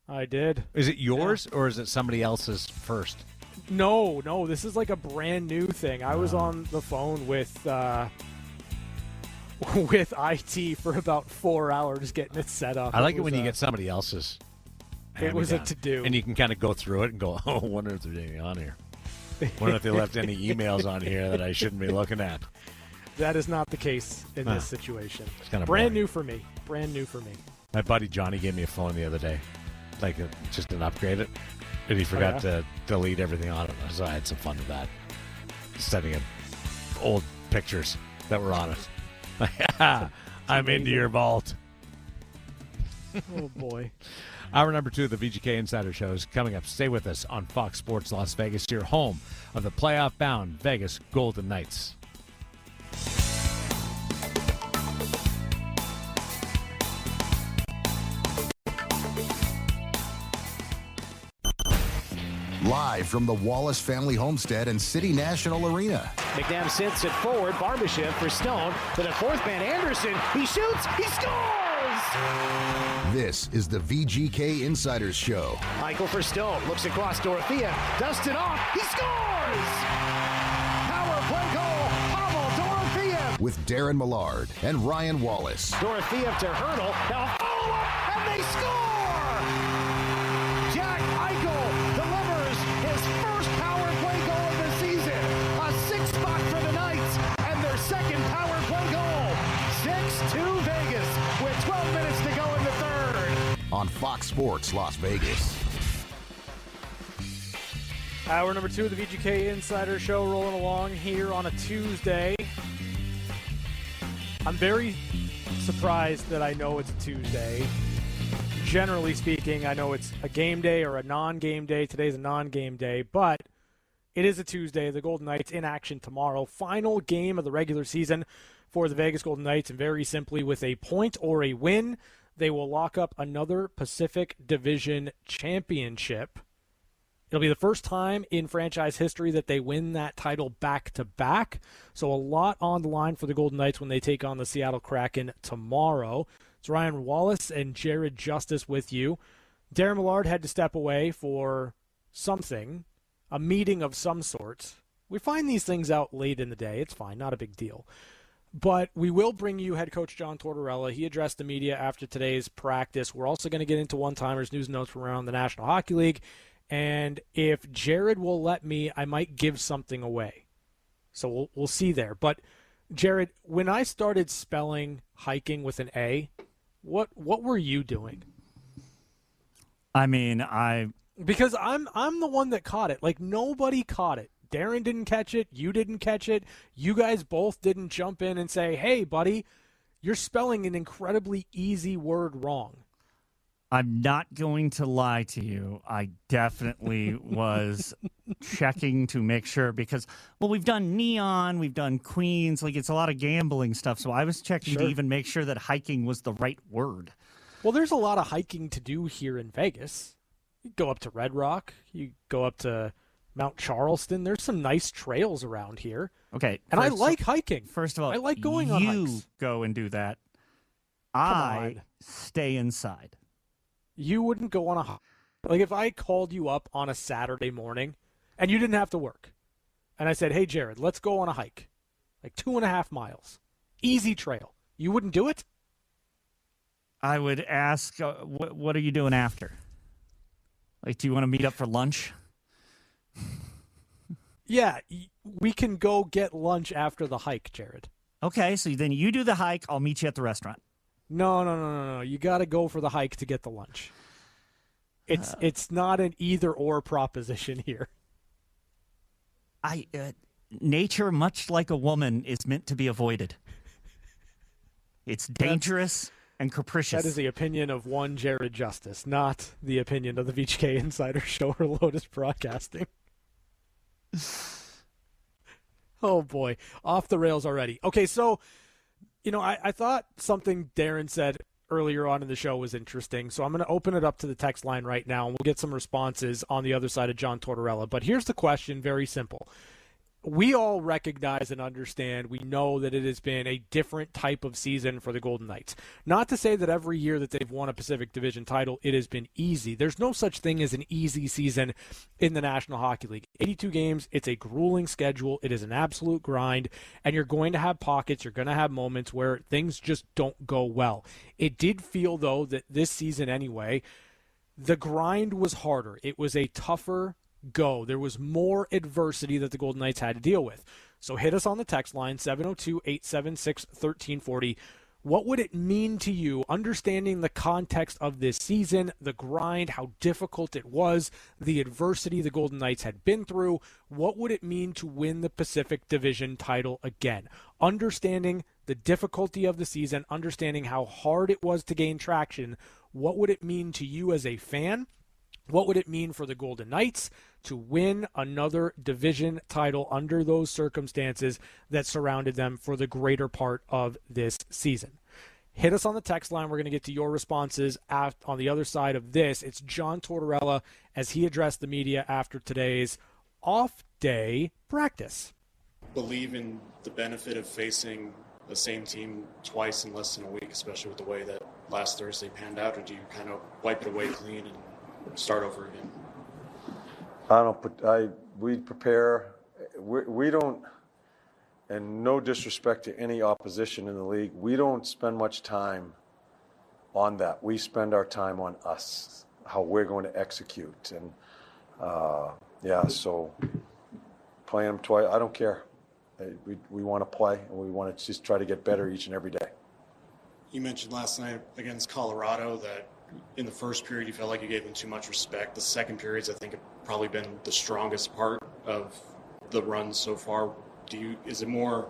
I did. Is it yours or is it somebody else's first? No, this is like a brand new thing. I was on the phone with IT for about 4 hours getting it set up. I like it when you get somebody else's. It was a to-do. And you can kind of go through it and go, I wonder if there's anything on here. Wonder if they left any emails on here that I shouldn't be looking at. That is not the case in this situation. It's kind of brand boring. new for me. Brand new for me. My buddy Johnny gave me a phone the other day. like just an upgrade it, and he forgot to delete everything on it. So I had some fun with that, sending him old pictures that were on it. I'm into your vault. Oh boy. Hour number 2 of the VGK Insider Show is coming up. Stay with us on Fox Sports Las Vegas, your home of the playoff-bound Vegas Golden Knights. Live from the Wallace Family Homestead and City National Arena. McNabb sends it forward. Barbashev for Stone. To the fourth man, Anderson. He shoots. He scores! This is the VGK Insiders Show. Michael for Stone. Looks across Dorothea. Dusts it off. He scores! Power play goal. Pavel Dorothea. With Daren Millard and Ryan Wallace. Dorothea to Hurdle. Now follow-up, and they score! Jack Eichel delivers his first power play goal of the season. A 6-spot for the Knights, and their second power play goal. 6-2 Vegas with 12 minutes to go in the third. On Fox Sports Las Vegas. Hour number 2 of the VGK Insider Show rolling along here on a Tuesday. I'm very surprised that I know it's a Tuesday. Generally speaking, I know it's a game day or a non-game day. Today's a non-game day, but it is a Tuesday. The Golden Knights in action tomorrow. Final game of the regular season for the Vegas Golden Knights, and very simply, with a point or a win, they will lock up another Pacific Division championship. It'll be the first time in franchise history that they win that title back-to-back. So a lot on the line for the Golden Knights when they take on the Seattle Kraken tomorrow. It's Ryan Wallace and Jered Justice with you. Daren Millard had to step away for something, a meeting of some sort. We find these things out late in the day. It's fine, not a big deal. But we will bring you head coach John Tortorella. He addressed the media after today's practice. We're also going to get into one-timers, news and notes from around the National Hockey League. And if Jered will let me, I might give something away. So we'll see there. But, Jered, when I started spelling hiking with an A, what were you doing? I mean, Because I'm the one that caught it. Like, nobody caught it. Daren didn't catch it. You didn't catch it. You guys both didn't jump in and say, hey, buddy, you're spelling an incredibly easy word wrong. I'm not going to lie to you. I definitely was checking to make sure because, well, we've done Neon, we've done Queens. Like, it's a lot of gambling stuff. So I was checking to even make sure that hiking was the right word. Well, there's a lot of hiking to do here in Vegas. You go up to Red Rock. You go up to Mount Charleston. There's some nice trails around here. Okay. And I like hiking. First of all, I like going on hikes. You go and do that. I stay inside. You wouldn't go on a hike. Like, if I called you up on a Saturday morning and you didn't have to work, and I said, hey, Jered, let's go on a hike, like 2.5 miles, easy trail, you wouldn't do it? I would ask, what are you doing after? Like, do you want to meet up for lunch? Yeah, we can go get lunch after the hike, Jered. Okay, so then you do the hike. I'll meet you at the restaurant. No. You got to go for the hike to get the lunch. It's not an either-or proposition here. Nature, much like a woman, is meant to be avoided. It's dangerous and capricious. That is the opinion of one Jered Justice, not the opinion of the VGK Insider Show or Lotus Broadcasting. Oh, boy. Off the rails already. Okay, so, I thought something Daren said earlier on in the show was interesting, so I'm going to open it up to the text line right now, and we'll get some responses on the other side of John Tortorella. But here's the question, very simple. We all recognize and understand, we know that it has been a different type of season for the Golden Knights. Not to say that every year that they've won a Pacific Division title, it has been easy. There's no such thing as an easy season in the National Hockey League. 82 games, it's a grueling schedule, it is an absolute grind, and you're going to have pockets, you're going to have moments where things just don't go well. It did feel, though, that this season anyway, the grind was harder. It was a tougher go. There was more adversity that the Golden Knights had to deal with. So hit us on the text line, 702-876-1340. What would it mean to you, understanding the context of this season, the grind, how difficult it was, the adversity the Golden Knights had been through? What would it mean to win the Pacific Division title again? Understanding the difficulty of the season, understanding how hard it was to gain traction, what would it mean to you as a fan? What would it mean for the Golden Knights to win another division title under those circumstances that surrounded them for the greater part of this season? Hit us on the text line. We're going to get to your responses on the other side of this. It's John Tortorella as he addressed the media after today's off-day practice. Believe in the benefit of facing the same team twice in less than a week, especially with the way that last Thursday panned out, or do you kind of wipe it away clean and start over again? We prepare. We don't, and no disrespect to any opposition in the league, we don't spend much time on that. We spend our time on us, how we're going to execute. And so playing them twice, I don't care. We want to play, and we want to just try to get better each and every day. You mentioned last night against Colorado that in the first period you felt like you gave them too much respect. The second periods, I think, have probably been the strongest part of the run so far. Is it more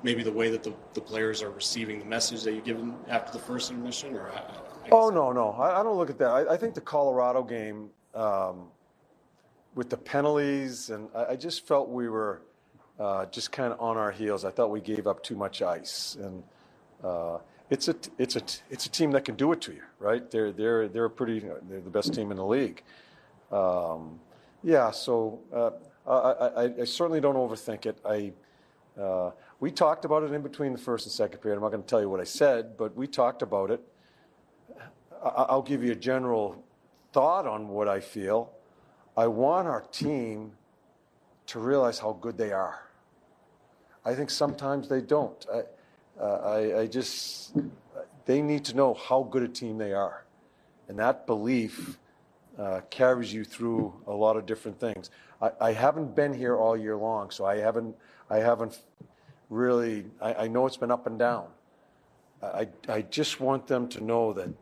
maybe the way that the players are receiving the message that you give them after the first intermission? Or No. I don't look at that. I think the Colorado game with the penalties, and I just felt we were just kind of on our heels. I thought we gave up too much ice, and it's a team that can do it to you, right? They're the best team in the league. So I certainly don't overthink it. We talked about it in between the first and second period. I'm not going to tell you what I said, but we talked about it. I'll give you a general thought on what I feel. I want our team to realize how good they are. I think sometimes they don't. They need to know how good a team they are. And that belief carries you through a lot of different things. I haven't been here all year long, so I haven't really, I know it's been up and down. I just want them to know that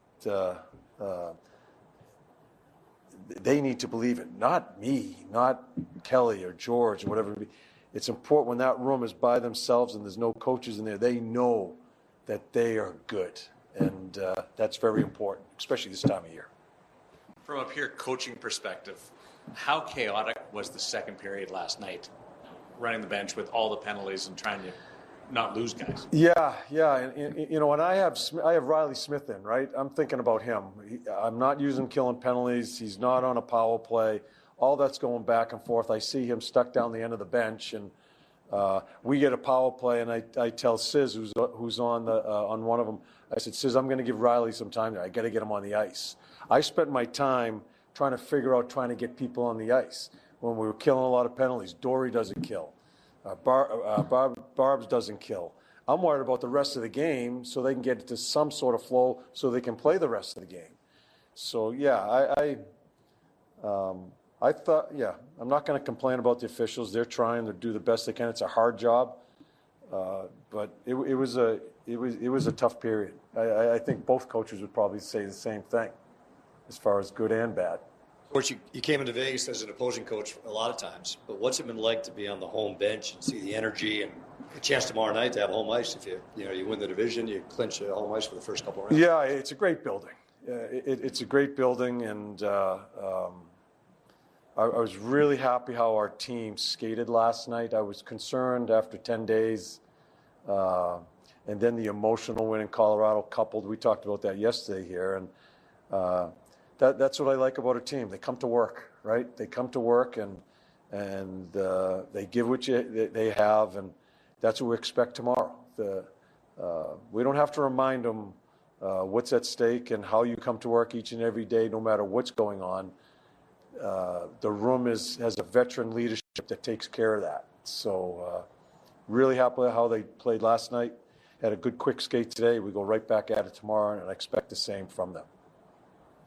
they need to believe it. Not me, not Kelly or George or whatever. It's important when that room is by themselves and there's no coaches in there, they know that they are good. And that's very important, especially this time of year. From a pure coaching perspective, how chaotic was the second period last night, running the bench with all the penalties and trying to not lose guys? Yeah. And I have Riley Smith in, right? I'm thinking about him. I'm not using killing penalties. He's not on a power play. All that's going back and forth. I see him stuck down the end of the bench, and we get a power play, and I tell Sis, who's on one of them, I said, Sis, I'm going to give Riley some time there. I got to get him on the ice. I spent my time trying to get people on the ice. When we were killing a lot of penalties, Dory doesn't kill. Barbs doesn't kill. I'm worried about the rest of the game so they can get into some sort of flow so they can play the rest of the game. So, I thought, I'm not going to complain about the officials. They're trying to do the best they can. It's a hard job, but it was a tough period. I think both coaches would probably say the same thing, as far as good and bad. Of course, you came into Vegas as an opposing coach a lot of times, but what's it been like to be on the home bench and see the energy and a chance tomorrow night to have home ice? If you win the division, you clinch home ice for the first couple of rounds. Yeah, it's a great building. It's a great building, and I was really happy how our team skated last night. I was concerned after 10 days, and then the emotional win in Colorado coupled. We talked about that yesterday here, and that's what I like about a team. They come to work, right? They come to work, and they give what they have, and that's what we expect tomorrow. We don't have to remind them what's at stake and how you come to work each and every day, no matter what's going on. The room has a veteran leadership that takes care of that. So really happy with how they played last night. Had a good quick skate today. We go right back at it tomorrow, and I expect the same from them.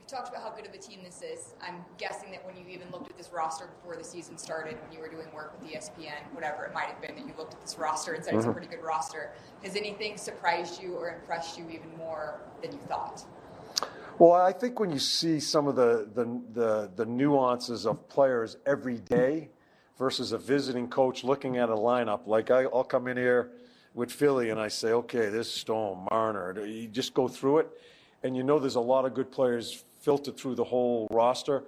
You talked about how good of a team this is. I'm guessing that when you even looked at this roster before the season started, when you were doing work with ESPN, whatever it might have been, that you looked at this roster and said it's a pretty good roster. Has anything surprised you or impressed you even more than you thought? Well, I think when you see some of the nuances of players every day versus a visiting coach looking at a lineup, like I'll come in here with Philly and I say, okay, this Stone, Marner, you just go through it, and you know there's a lot of good players filtered through the whole roster.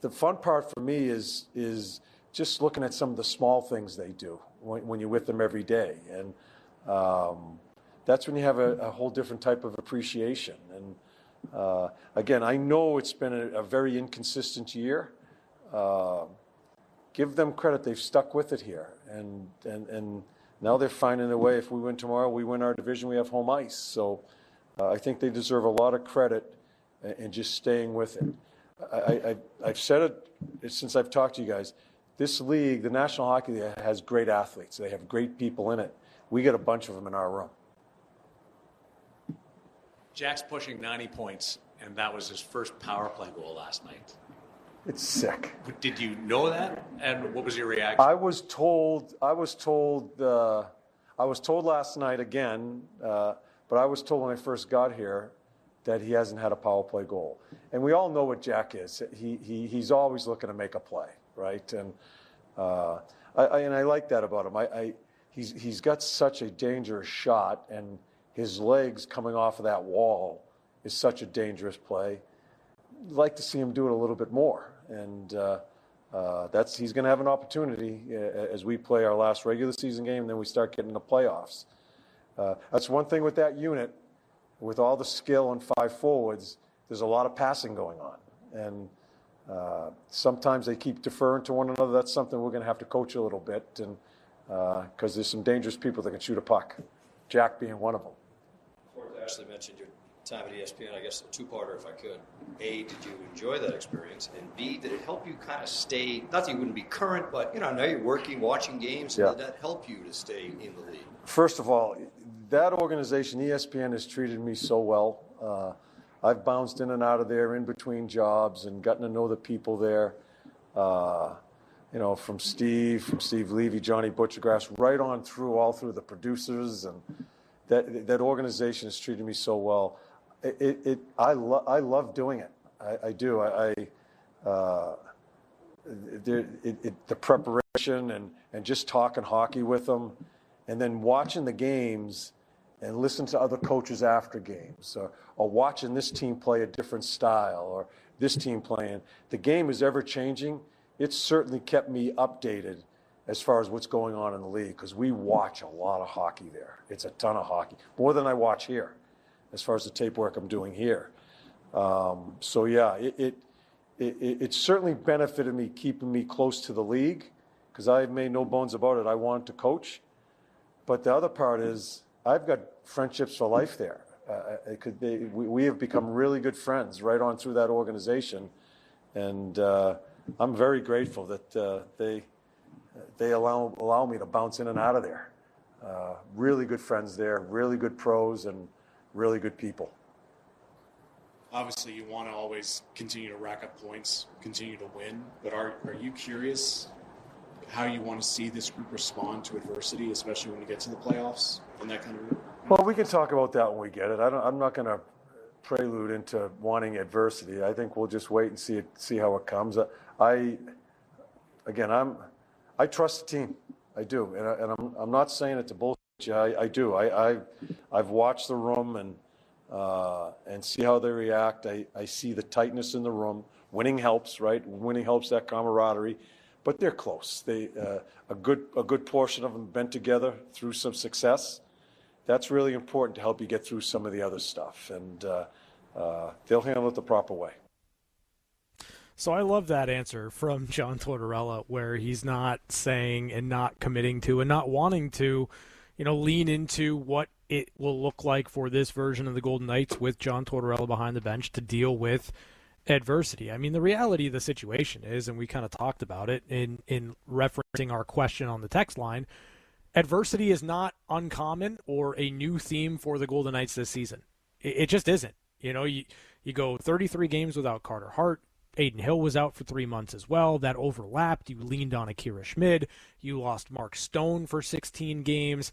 The fun part for me is just looking at some of the small things they do when you're with them every day, and that's when you have a whole different type of appreciation. And again, I know it's been a very inconsistent year. Give them credit; they've stuck with it here, and now they're finding a way. If we win tomorrow, we win our division. We have home ice, so I think they deserve a lot of credit and just staying with it. I've said it since I've talked to you guys. This league, the National Hockey League, has great athletes. They have great people in it. We get a bunch of them in our room. Jack's pushing 90 points, and that was his first power play goal last night. It's sick. Did you know that? And what was your reaction? I was told last night again, but I was told when I first got here that he hasn't had a power play goal. And we all know what Jack is. He's always looking to make a play, right? And I like that about him. He's got such a dangerous shot, and his legs coming off of that wall is such a dangerous play. I'd like to see him do it a little bit more. And he's going to have an opportunity as we play our last regular season game, and then we start getting the playoffs. That's one thing with that unit. With all the skill and 5 forwards, there's a lot of passing going on. And sometimes they keep deferring to one another. That's something we're going to have to coach a little bit, and because there's some dangerous people that can shoot a puck, Jack being one of them. Ashley mentioned your time at ESPN, I guess a two-parter if I could. A, did you enjoy that experience? And B, did it help you kind of stay, not that you wouldn't be current, but now you're working, watching games, yeah. Did that help you to stay in the league? First of all, that organization, ESPN, has treated me so well. I've bounced in and out of there in between jobs and gotten to know the people there. From Steve Levy, Johnny Butchergrass, right on through, all through the producers, and that organization has treated me so well. I love doing it. I do. The preparation and just talking hockey with them, and then watching the games and listen to other coaches after games, or watching this team play a different style, or this team playing. The game is ever changing. It's certainly kept me updated as far as what's going on in the league, because we watch a lot of hockey there. It's a ton of hockey, more than I watch here, as far as the tape work I'm doing here. It certainly benefited me, keeping me close to the league, because I've made no bones about it. I wanted to coach. But the other part is I've got friendships for life there. We have become really good friends right on through that organization. And I'm very grateful that they allow me to bounce in and out of there. Really good friends there, really good pros, and really good people. Obviously, you want to always continue to rack up points, continue to win, but are you curious how you want to see this group respond to adversity, especially when you get to the playoffs and that kind of route? Well, we can talk about that when we get it. I'm not going to prelude into wanting adversity. I think we'll just wait and see how it comes. I trust the team. I do, and I'm not saying it to bullshit you. I do. I've watched the room and see how they react. I see the tightness in the room. Winning helps, right? Winning helps that camaraderie, but they're close. A good portion of them have been together through some success. That's really important to help you get through some of the other stuff, and they'll handle it the proper way. So I love that answer from John Tortorella, where he's not saying and not committing to and not wanting to, lean into what it will look like for this version of the Golden Knights with John Tortorella behind the bench to deal with adversity. I mean, the reality of the situation is, and we kind of talked about it in referencing our question on the text line, adversity is not uncommon or a new theme for the Golden Knights this season. It just isn't. You go 33 games without Carter Hart. Aiden Hill was out for 3 months as well. That overlapped. You leaned on Akira Schmid. You lost Mark Stone for 16 games.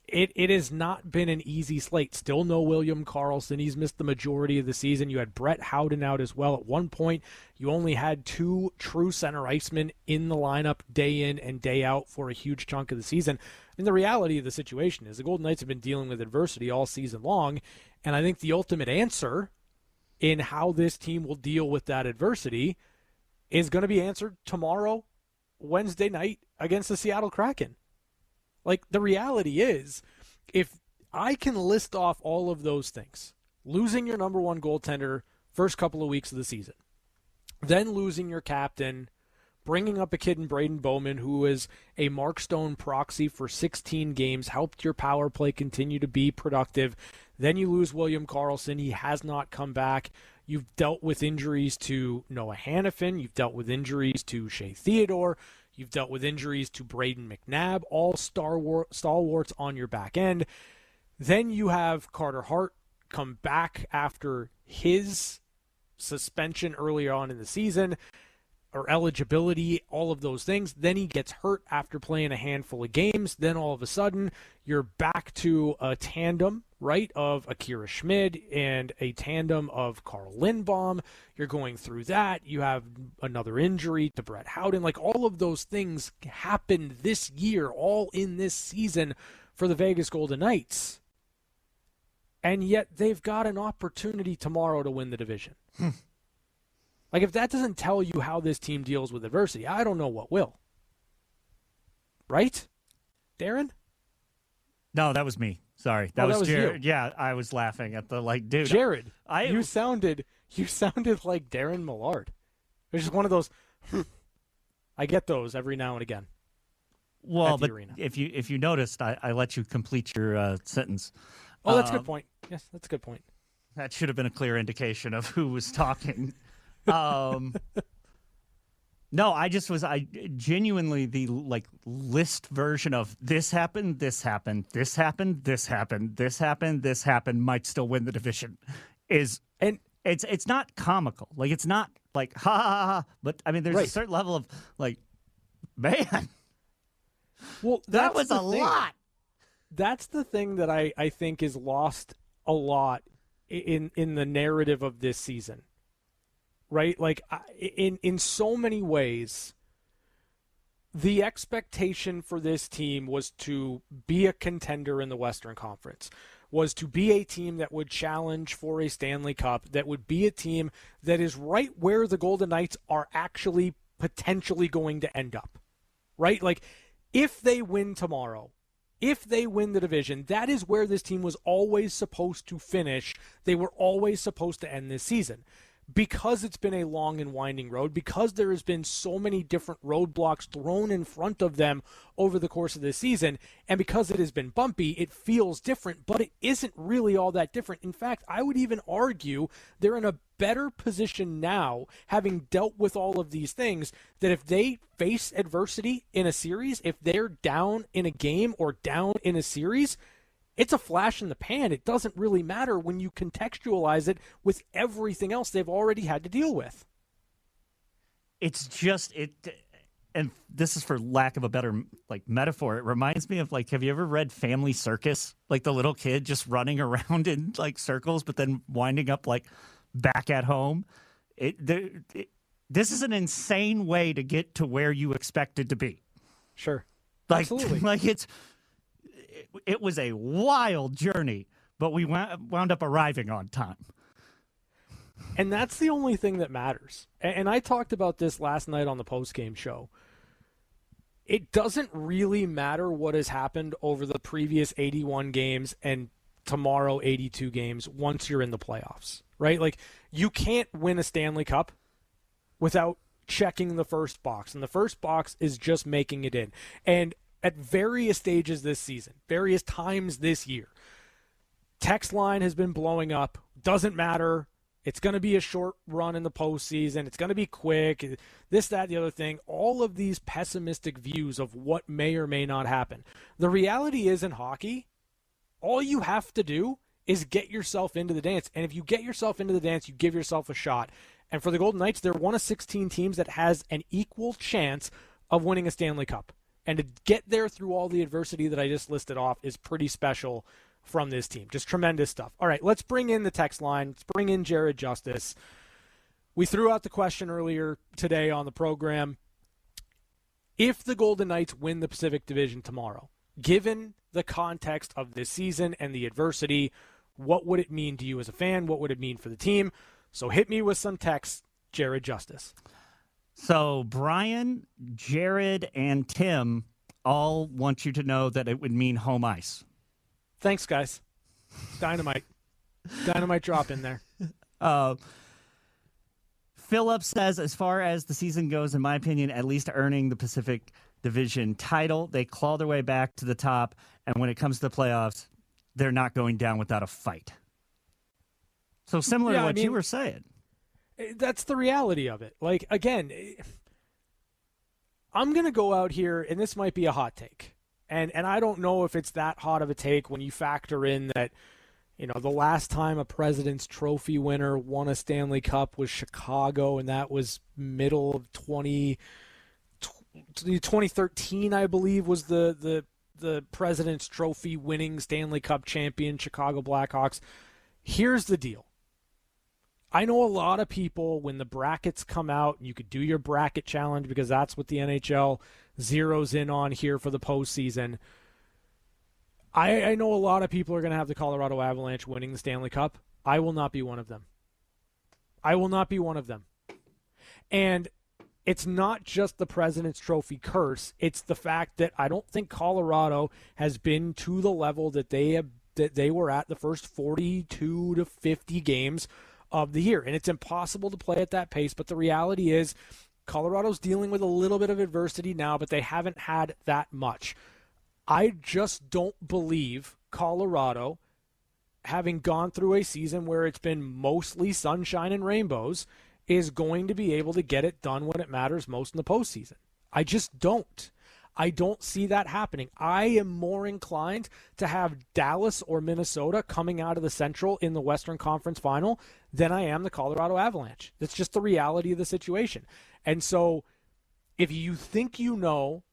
It has not been an easy slate. Still no William Karlsson. He's missed the majority of the season. You had Brett Howden out as well. At one point, you only had 2 true center icemen in the lineup day in and day out for a huge chunk of the season. And the reality of the situation is the Golden Knights have been dealing with adversity all season long, and I think the ultimate answer in how this team will deal with that adversity is going to be answered tomorrow, Wednesday night, against the Seattle Kraken. Like, the reality is, if I can list off all of those things, losing your number one goaltender first couple of weeks of the season, then losing your captain, bringing up a kid in Braden Bowman who is a Mark Stone proxy for 16 games, helped your power play continue to be productive. Then you lose William Karlsson. He has not come back. You've dealt with injuries to Noah Hannafin. You've dealt with injuries to Shea Theodore. You've dealt with injuries to Braden McNabb, all stalwarts on your back end. Then you have Carter Hart come back after his suspension earlier on in the season, or eligibility, all of those things. Then he gets hurt after playing a handful of games. Then all of a sudden, you're back to a tandem, right, of Akira Schmid and a tandem of Carl Lindbaum. You're going through that. You have another injury to Brett Howden. Like, all of those things happened this year, all in this season for the Vegas Golden Knights. And yet they've got an opportunity tomorrow to win the division. Like, if that doesn't tell you how this team deals with adversity, I don't know what will. Right? Daren? No, that was me. Sorry. That was Jered. Yeah, I was laughing at the, like, dude. Jered, you sounded like Daren Millard. It's just one of those, I get those every now and again. Well, but if you noticed, I let you complete your sentence. Oh, that's a good point. Yes, that's a good point. That should have been a clear indication of who was talking. No, I genuinely, the list version of this happened, this happened, this happened, this happened, this happened, this happened might still win the division and it's not comical. Like, it's not like ha ha ha, but I mean there's a certain level of like, man. Well, that was a lot. That's the thing that I think is lost a lot in the narrative of this season. Right? Like, in so many ways, the expectation for this team was to be a contender in the Western Conference, was to be a team that would challenge for a Stanley Cup, that would be a team that is right where the Golden Knights are actually potentially going to end up. Right? Like, if they win tomorrow, if they win the division, that is where this team was always supposed to finish. They were always supposed to end this season. Because it's been a long and winding road, because there has been so many different roadblocks thrown in front of them over the course of this season, and because it has been bumpy, it feels different, but it isn't really all that different. In fact, I would even argue they're in a better position now, having dealt with all of these things, that if they face adversity in a series, if they're down in a game or down in a series, it's a flash in the pan. It doesn't really matter when you contextualize it with everything else they've already had to deal with. It's just and this is for lack of a better metaphor. It reminds me of have you ever read Family Circus? Like the little kid just running around in circles, but then winding up back at home. This is an insane way to get to where you expected to be. Sure, absolutely. It was a wild journey, but we wound up arriving on time. And that's the only thing that matters. And I talked about this last night on the postgame show. It doesn't really matter what has happened over the previous 81 games and tomorrow 82 games once you're in the playoffs, right? Like, you can't win a Stanley Cup without checking the first box. And the first box is just making it in. And at various stages this season, various times this year, text line has been blowing up. Doesn't matter. It's going to be a short run in the postseason. It's going to be quick. This, that, the other thing. All of these pessimistic views of what may or may not happen. The reality is, in hockey, all you have to do is get yourself into the dance. And if you get yourself into the dance, you give yourself a shot. And for the Golden Knights, they're one of 16 teams that has an equal chance of winning a Stanley Cup. And to get there through all the adversity that I just listed off is pretty special from this team. Just tremendous stuff. All right, let's bring in the text line. Let's bring in Jered Justice. We threw out the question earlier today on the program. If the Golden Knights win the Pacific Division tomorrow, given the context of this season and the adversity, what would it mean to you as a fan? What would it mean for the team? So hit me with some text, Jered Justice. So Brian, Jered, and Tim all want you to know that it would mean home ice. Thanks, guys. Dynamite. Dynamite drop in there. Philip says, as far as the season goes, in my opinion, at least earning the Pacific Division title, they claw their way back to the top, and when it comes to the playoffs, they're not going down without a fight. So similar to what you were saying. That's the reality of it. Like, again, I'm going to go out here, and this might be a hot take. And I don't know if it's that hot of a take when you factor in that, the last time a President's Trophy winner won a Stanley Cup was Chicago, and that was middle of 2013, I believe, was the President's Trophy winning Stanley Cup champion, Chicago Blackhawks. Here's the deal. I know a lot of people, when the brackets come out, you could do your bracket challenge because that's what the NHL zeroes in on here for the postseason. I know a lot of people are going to have the Colorado Avalanche winning the Stanley Cup. I will not be one of them. I will not be one of them. And it's not just the President's Trophy curse. It's the fact that I don't think Colorado has been to the level that they were at the first 42 to 50 games of the year. And it's impossible to play at that pace, but the reality is Colorado's dealing with a little bit of adversity now, but they haven't had that much. I just don't believe Colorado, having gone through a season where it's been mostly sunshine and rainbows, is going to be able to get it done when it matters most in the postseason. I just don't. I don't see that happening. I am more inclined to have Dallas or Minnesota coming out of the Central in the Western Conference Final than I am the Colorado Avalanche. That's just the reality of the situation. And so if you think you know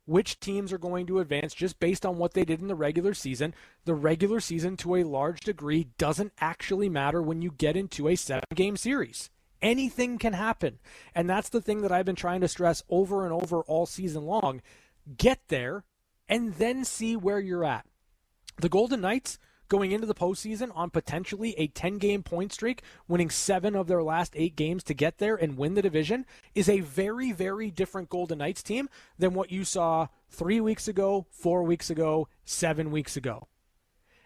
which teams are going to advance just based on what they did in the regular season to a large degree doesn't actually matter when you get into a 7-game series. Anything can happen. And that's the thing that I've been trying to stress over and over all season long. Get there and then see where you're at. The Golden Knights going into the postseason on potentially a 10-game point streak, winning 7 of their last 8 games to get there and win the division, is a very, very different Golden Knights team than what you saw 3 weeks ago, 4 weeks ago, 7 weeks ago.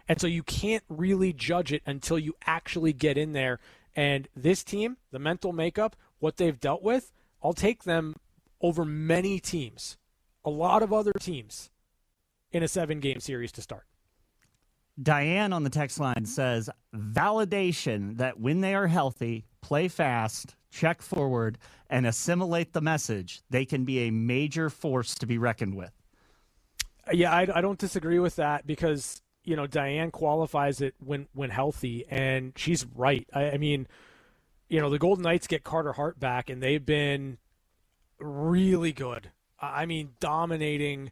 And so you can't really judge it until you actually get in there. And this team, the mental makeup, what they've dealt with, I'll take them over many teams, a lot of other teams, in a 7-game series to start. Diane on the text line says, validation that when they are healthy, play fast, check forward, and assimilate the message, they can be a major force to be reckoned with. Yeah, I don't disagree with that because Diane qualifies it when healthy, and she's right. I mean, the Golden Knights get Carter Hart back, and they've been really good. I mean, dominating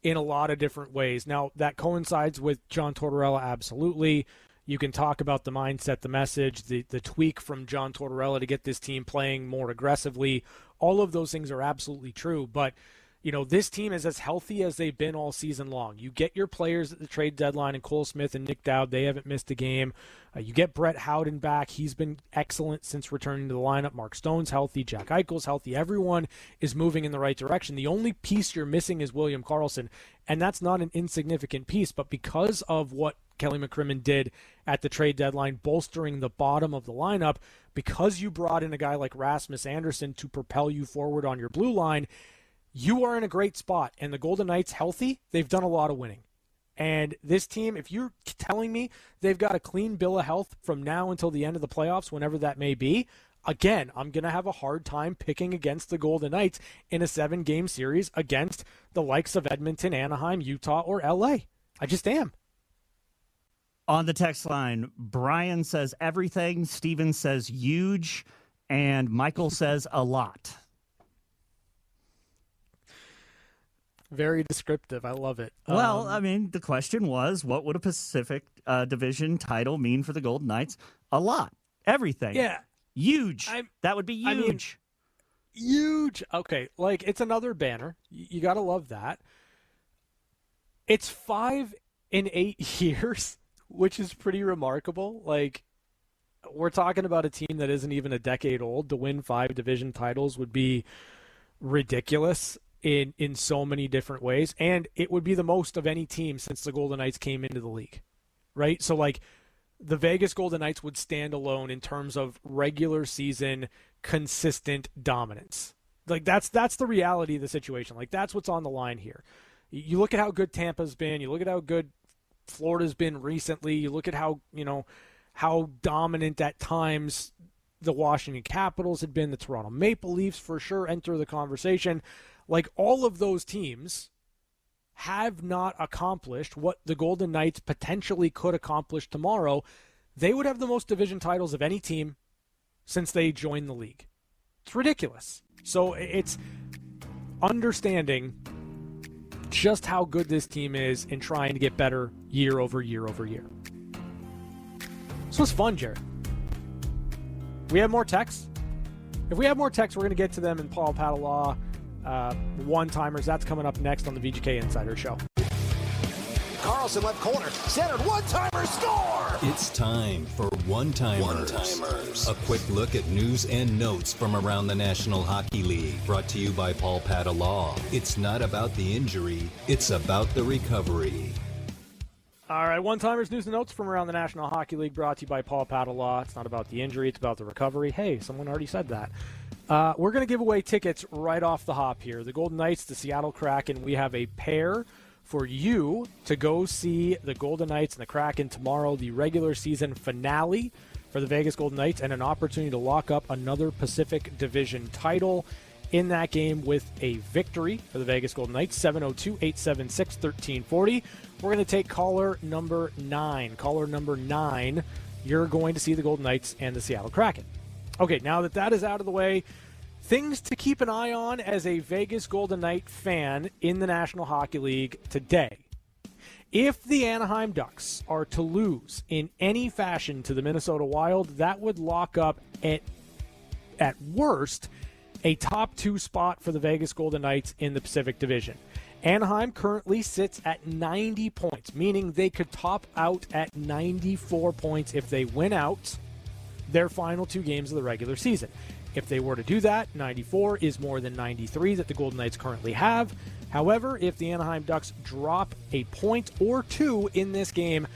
in a lot of different ways. Now, that coincides with John Tortorella, absolutely. You can talk about the mindset, the message, the tweak from John Tortorella to get this team playing more aggressively. All of those things are absolutely true, but this team is as healthy as they've been all season long. You get your players at the trade deadline, and Cole Smith and Nick Dowd, they haven't missed a game. You get Brett Howden back. He's been excellent since returning to the lineup. Mark Stone's healthy. Jack Eichel's healthy. Everyone is moving in the right direction. The only piece you're missing is William Karlsson, and that's not an insignificant piece, but because of what Kelly McCrimmon did at the trade deadline, bolstering the bottom of the lineup, because you brought in a guy like Rasmus Andersson to propel you forward on your blue line, you are in a great spot. And the Golden Knights healthy, they've done a lot of winning. And this team, if you're telling me they've got a clean bill of health from now until the end of the playoffs, whenever that may be, again, I'm going to have a hard time picking against the Golden Knights in a 7-game series against the likes of Edmonton, Anaheim, Utah, or LA. I just am. On the text line, Brian says everything, Steven says huge, and Michael says a lot. Very descriptive. I love it. Well, I mean, the question was, what would a Pacific Division title mean for the Golden Knights? A lot. Everything. Yeah. Huge. That would be huge. I mean, huge. Okay, like, it's another banner. You got to love that. It's 5 in 8 years, which is pretty remarkable. Like, we're talking about a team that isn't even a decade old. To win 5 division titles would be ridiculous in so many different ways, and it would be the most of any team since the Golden Knights came into the league, right? So, like, the Vegas Golden Knights would stand alone in terms of regular season consistent dominance. Like, that's the reality of the situation. Like, that's what's on the line here. You look at how good Tampa's been. You look at how good Florida's been recently. You look at how dominant at times the Washington Capitals had been. The Toronto Maple Leafs for sure enter the conversation. Like, all of those teams have not accomplished what the Golden Knights potentially could accomplish tomorrow. They would have the most division titles of any team since they joined the league. It's ridiculous. So it's understanding just how good this team is and trying to get better year over year over year. So it's fun, Jered. We have more texts. If we have more texts, we're going to get to them in Paul Padalaw. One-timers, that's coming up next on the VGK Insider Show. Carlson left corner, centered, one-timer, score! It's time for One-Timers. A quick look at news and notes from around the National Hockey League, brought to you by Paul Padalaw. It's not about the injury, it's about the recovery. All right, One-Timers news and notes from around the National Hockey League, brought to you by Paul Padalaw. It's not about the injury, it's about the recovery. Hey, someone already said that. We're going to give away tickets right off the hop here. The Golden Knights, the Seattle Kraken. We have a pair for you to go see the Golden Knights and the Kraken tomorrow, the regular season finale for the Vegas Golden Knights, and an opportunity to lock up another Pacific Division title in that game with a victory for the Vegas Golden Knights. 702-876-1340. We're going to take caller number 9. Caller number 9, you're going to see the Golden Knights and the Seattle Kraken. Okay, now that is out of the way, things to keep an eye on as a Vegas Golden Knight fan in the National Hockey League today. If the Anaheim Ducks are to lose in any fashion to the Minnesota Wild, that would lock up at worst a top 2 spot for the Vegas Golden Knights in the Pacific Division. Anaheim currently sits at 90 points, meaning they could top out at 94 points if they win out their final 2 games of the regular season. If they were to do that, 94 is more than 93 that the Golden Knights currently have. However, if the Anaheim Ducks drop a point or 2 in this game,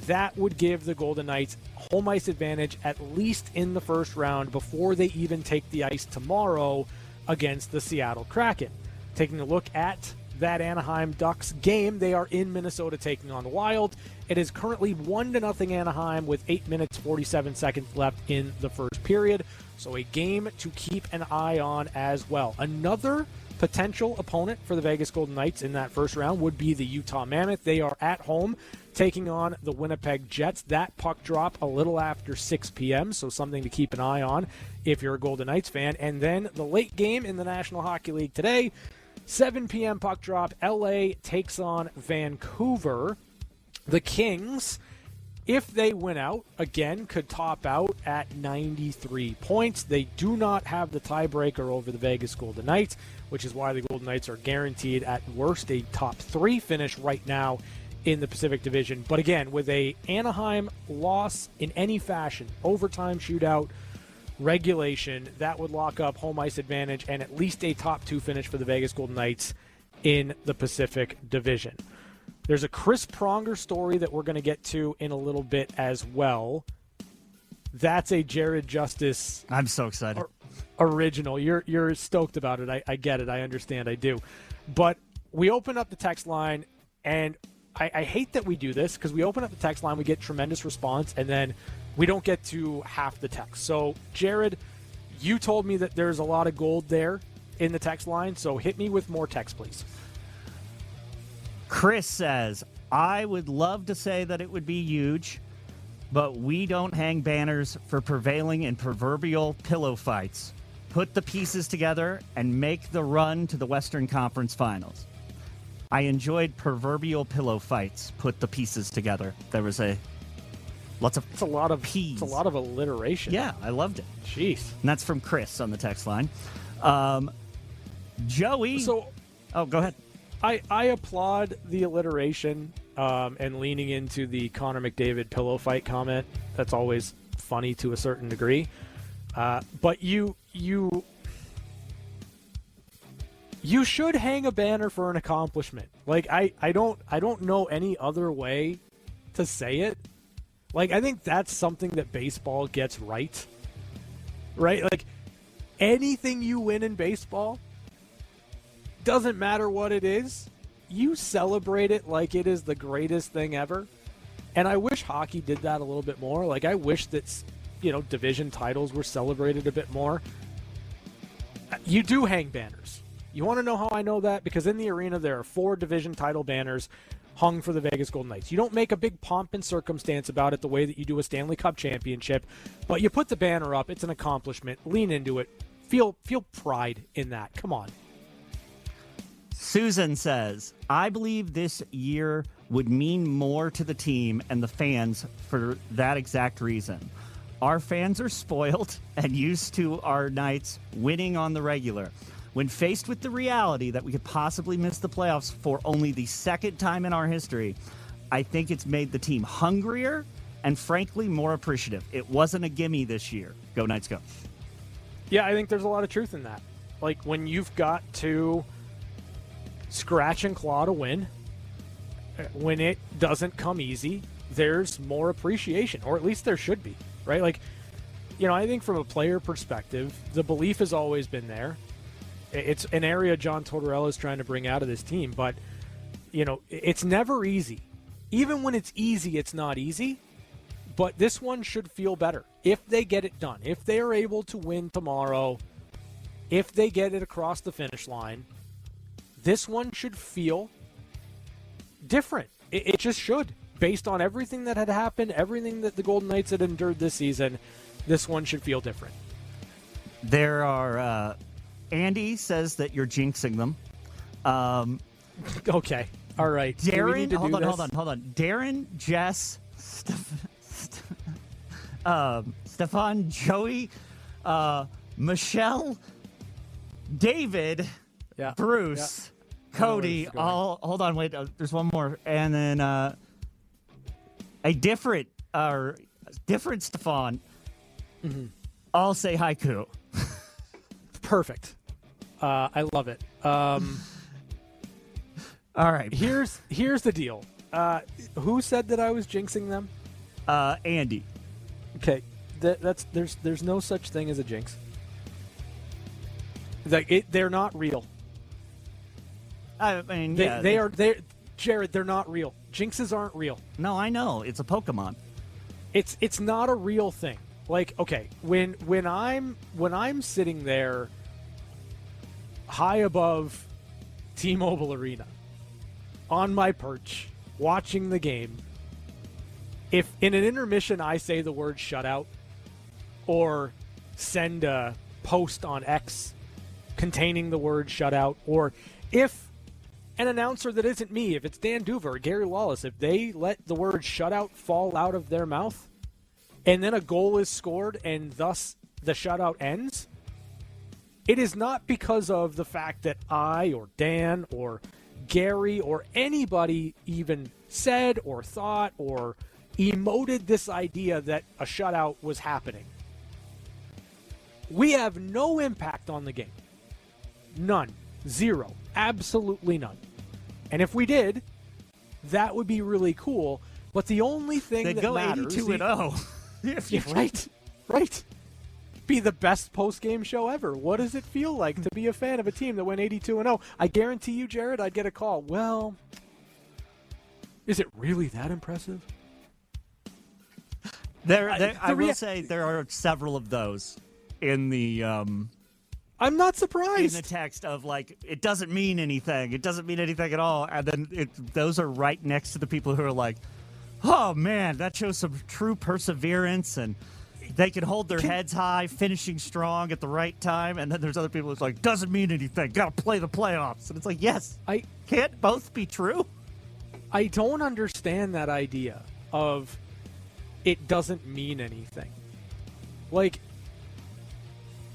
that would give the Golden Knights home ice advantage at least in the first round before they even take the ice tomorrow against the Seattle Kraken. Taking a look at that Anaheim Ducks game, they are in Minnesota taking on the Wild. It is currently 1-0 Anaheim with 8 minutes 47 seconds left in the first period. So a game to keep an eye on as well. Another potential opponent for the Vegas Golden Knights in that first round would be the Utah Mammoth. They are at home taking on the Winnipeg Jets. That puck drop a little after 6 p.m., so something to keep an eye on if you're a Golden Knights fan. And then the late game in the National Hockey League today, 7 p.m. puck drop, LA takes on Vancouver. The Kings, if they win out, again, could top out at 93 points. They do not have the tiebreaker over the Vegas Golden Knights, which is why the Golden Knights are guaranteed at worst a top 3 finish right now in the Pacific Division. But again, with a Anaheim loss in any fashion, overtime, shootout, regulation, that would lock up home ice advantage and at least a top 2 finish for the Vegas Golden Knights in the Pacific Division. There's a Chris Pronger story that we're going to get to in a little bit as well. That's a Jered Justice. I'm so excited. Original. You're stoked about it. I get it. I understand. I do. But we open up the text line, and I hate that we do this because we open up the text line, we get tremendous response, and then we don't get to half the text. So, Jered, you told me that there's a lot of gold there in the text line, so hit me with more text, please. Chris says, I would love to say that it would be huge, but we don't hang banners for prevailing in proverbial pillow fights. Put the pieces together and make the run to the Western Conference Finals. I enjoyed proverbial pillow fights. Put the pieces together. There was lots of It's a lot of peas. It's a lot of alliteration. Yeah, I loved it. Jeez. And that's from Chris on the text line. Joey. Oh, go ahead. I applaud the alliteration and leaning into the Connor McDavid pillow fight comment. That's always funny to a certain degree. But you should hang a banner for an accomplishment. Like I don't know any other way to say it. Like I think that's something that baseball gets right. Right? Like anything you win in baseball, doesn't matter what it is, you celebrate it like it is the greatest thing ever. And I wish hockey did that a little bit more. Like I wish that, division titles were celebrated a bit more. You do hang banners. You want to know how I know that? Because in the arena there are 4 division title banners hung for the Vegas Golden Knights. You don't make a big pomp and circumstance about it the way that you do a Stanley Cup championship, but you put the banner up. It's an accomplishment. Lean into it. Feel pride in that. Come on. Susan says, I believe this year would mean more to the team and the fans for that exact reason. Our fans are spoiled and used to our Knights winning on the regular. When faced with the reality that we could possibly miss the playoffs for only the second time in our history, I think it's made the team hungrier and, frankly, more appreciative. It wasn't a gimme this year. Go Knights, go. Yeah, I think there's a lot of truth in that. Like, when you've got to scratch and claw to win, when it doesn't come easy, there's more appreciation, or at least there should be, right? Like, I think from a player perspective, the belief has always been there. It's an area John Tortorella is trying to bring out of this team, but, it's never easy. Even when it's easy, it's not easy, but this one should feel better if they get it done. If they are able to win tomorrow, if they get it across the finish line, this one should feel different. It just should. Based on everything that had happened, everything that the Golden Knights had endured this season, this one should feel different. There are... Andy says that you're jinxing them. Okay. All right. Daren, hold on. Daren, Jess, Stefan, Joey, Michelle, David, Bruce, Cody, hold on, wait, there's one more. And then a different Stefan. Mm-hmm. I'll say haiku. Perfect. I love it. All right. Here's the deal. Who said that I was jinxing them? Andy. Okay. There's no such thing as a jinx. They're not real. I mean, Jered, they're not real. Jinxes aren't real. No, I know. It's a Pokemon. It's not a real thing. Like, okay, when I'm sitting there high above T-Mobile Arena on my perch watching the game, if in an intermission I say the word shutout or send a post on X containing the word shutout, or if an announcer that isn't me, if it's Dan Duva or Gary Wallace, if they let the word shutout fall out of their mouth and then a goal is scored and thus the shutout ends, it is not because of the fact that I or Dan or Gary or anybody even said or thought or emoted this idea that a shutout was happening. We have no impact on the game. None. Zero. Absolutely none. And if we did, that would be really cool. But the only thing They'd that go matters... 82-0. Right. Be the best post-game show ever. What does it feel like to be a fan of a team that went 82-0? I guarantee you, Jered, I'd get a call. Well, is it really that impressive? I will say there are several of those in the I'm not surprised. In the text of, like, it doesn't mean anything. It doesn't mean anything at all. And then those are right next to the people who are like, oh, man, that shows some true perseverance, and they can hold their heads high, finishing strong at the right time. And then there's other people who's like, doesn't mean anything. Got to play the playoffs. And it's like, yes, I can't both be true. I don't understand that idea of it doesn't mean anything. Like,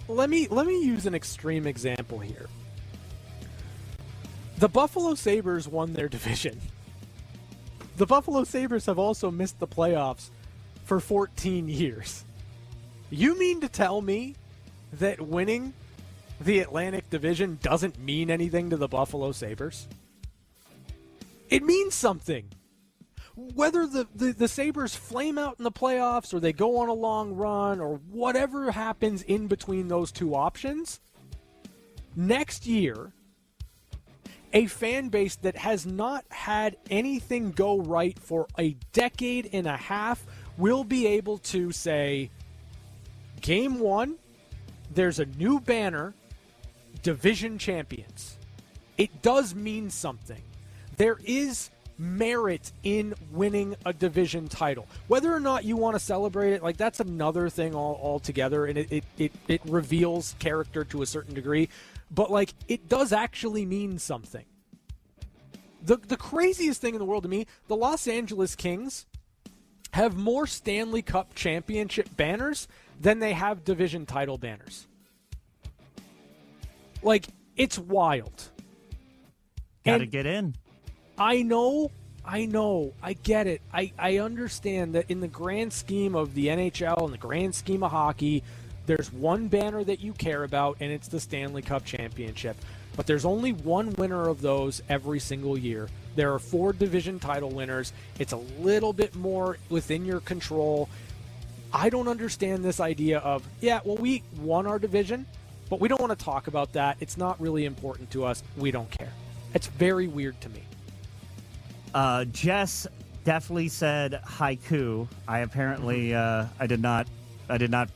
let me use an extreme example here. The Buffalo Sabres won their division. The Buffalo Sabres have also missed the playoffs for 14 years. You mean to tell me that winning the Atlantic Division doesn't mean anything to the Buffalo Sabres? It means something. Whether the Sabres flame out in the playoffs or they go on a long run or whatever happens in between those two options, next year, a fan base that has not had anything go right for a decade and a half will be able to say, Game 1, there's a new banner, Division Champions. It does mean something. There is merit in winning a division title. Whether or not you want to celebrate it, like, that's another thing altogether, and it reveals character to a certain degree. But, like, it does actually mean something. The craziest thing in the world to me, the Los Angeles Kings have more Stanley Cup championship banners than they have division title banners. Like, it's wild. Gotta get in. I know, I get it. I understand that in the grand scheme of the NHL and the grand scheme of hockey, there's one banner that you care about, and it's the Stanley Cup Championship. But there's only one winner of those every single year. There are 4 division title winners. It's a little bit more within your control. I don't understand this idea of, yeah, well, we won our division, but we don't want to talk about that. It's not really important to us. We don't care. It's very weird to me. Jess definitely said haiku. I apparently I did not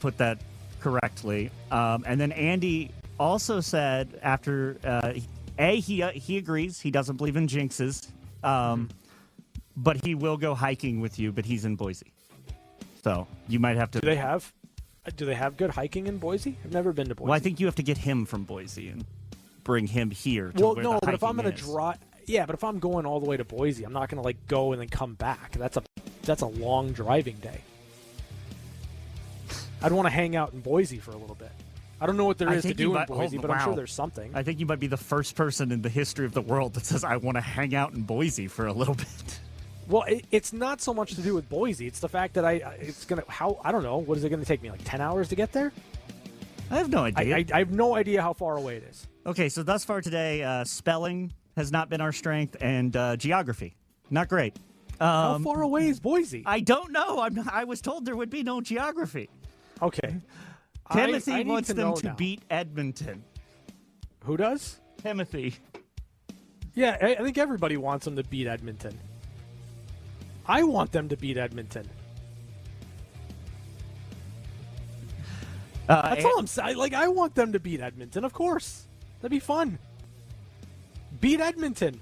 put that correctly. And then Andy also said after he agrees, he doesn't believe in jinxes, but he will go hiking with you. But he's in Boise, so you might have to. Do they have good hiking in Boise? I've never been to Boise. Well, I think you have to get him from Boise and bring him here. Well, no, but if I'm going to drive. Yeah, but if I'm going all the way to Boise, I'm not going to, like, go and then come back. That's a long driving day. I'd want to hang out in Boise for a little bit. I don't know what there is to do in Boise, but I'm sure there's something. I think you might be the first person in the history of the world that says, I want to hang out in Boise for a little bit. Well, it's not so much to do with Boise. It's the fact that I don't know. What is it going to take me, like 10 hours to get there? I have no idea. I have no idea how far away it is. Okay, so thus far today, spelling has not been our strength, and geography, not great. How far away is Boise? I don't know. I was told there would be no geography. Okay. Timothy wants them to beat Edmonton. Who does? Timothy. Yeah, I think everybody wants them to beat Edmonton. I want them to beat Edmonton. That's all I'm saying. Like, I want them to beat Edmonton, of course. That'd be fun. Beat Edmonton.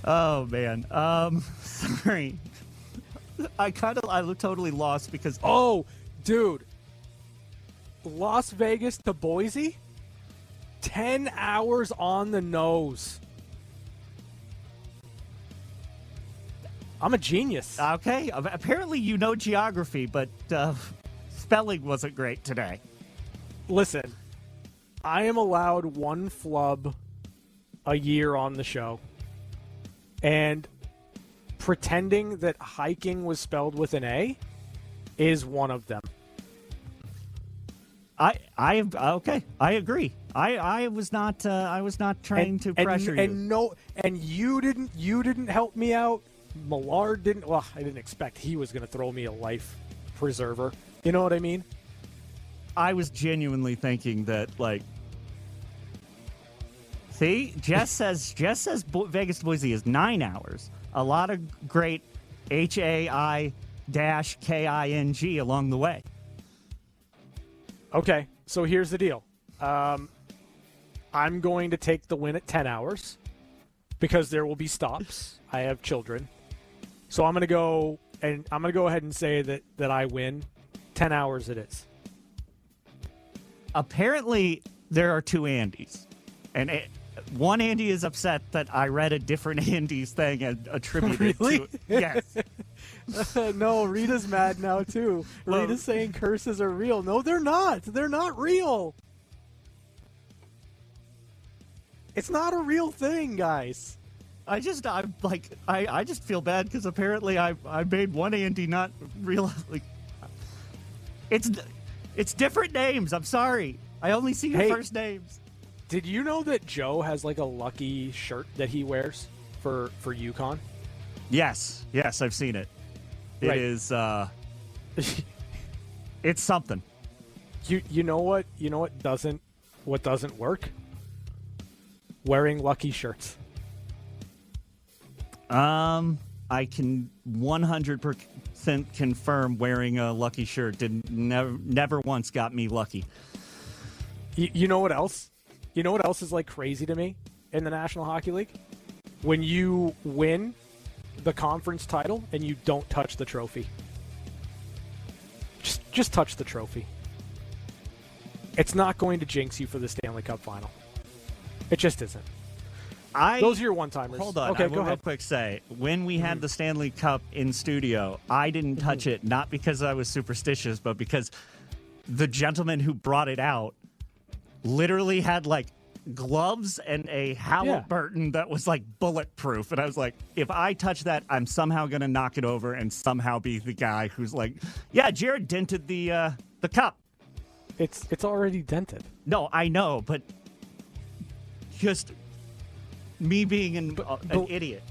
Oh, man. Sorry. I look totally lost because... Oh, dude. Las Vegas to Boise? 10 hours on the nose. I'm a genius. Okay. Apparently you know geography, but spelling wasn't great today. Listen, I am allowed one flub a year on the show. And pretending that hiking was spelled with an A is one of them. Okay. I agree. I was not trying to pressure you. And you didn't help me out. Millard didn't. Well, I didn't expect he was going to throw me a life preserver. You know what I mean? I was genuinely thinking that, like, see, Jess says Vegas to Boise is 9 hours. A lot of great HAI-KING along the way. Okay, so here's the deal. I'm going to take the win at 10 hours because there will be stops. I have children. So I'm going to go ahead and say that I win. 10 hours it is. Apparently, there are two Andys. And one Andy is upset that I read a different Andy's thing and attributed Really? to it. Yes. No, Rita's mad now, too. Rita's saying curses are real. No, they're not. They're not real. It's not a real thing, guys. I just feel bad because apparently I made one Andy not real. Like, it's different names. I'm sorry. I only see your first names. Did you know that Joe has like a lucky shirt that he wears for UConn? Yes, I've seen it. It Right. is. It's something. You know what? You know what doesn't work? Wearing lucky shirts. I can 100% confirm wearing a lucky shirt never once got me lucky. You know what else? You know what else is like crazy to me in the National Hockey League? When you win the conference title and you don't touch the trophy. Just touch the trophy. It's not going to jinx you for the Stanley Cup final. It just isn't. Those are your one-timers. Hold on. Okay, I will go ahead. real quick say, when we had the Stanley Cup in studio, I didn't touch it, not because I was superstitious, but because the gentleman who brought it out literally had like gloves and a Halliburton that was like bulletproof. And I was like, if I touch that, I'm somehow going to knock it over and somehow be the guy who's like, yeah, Jered dented the cup. It's already dented. No, I know, but just me being an idiot.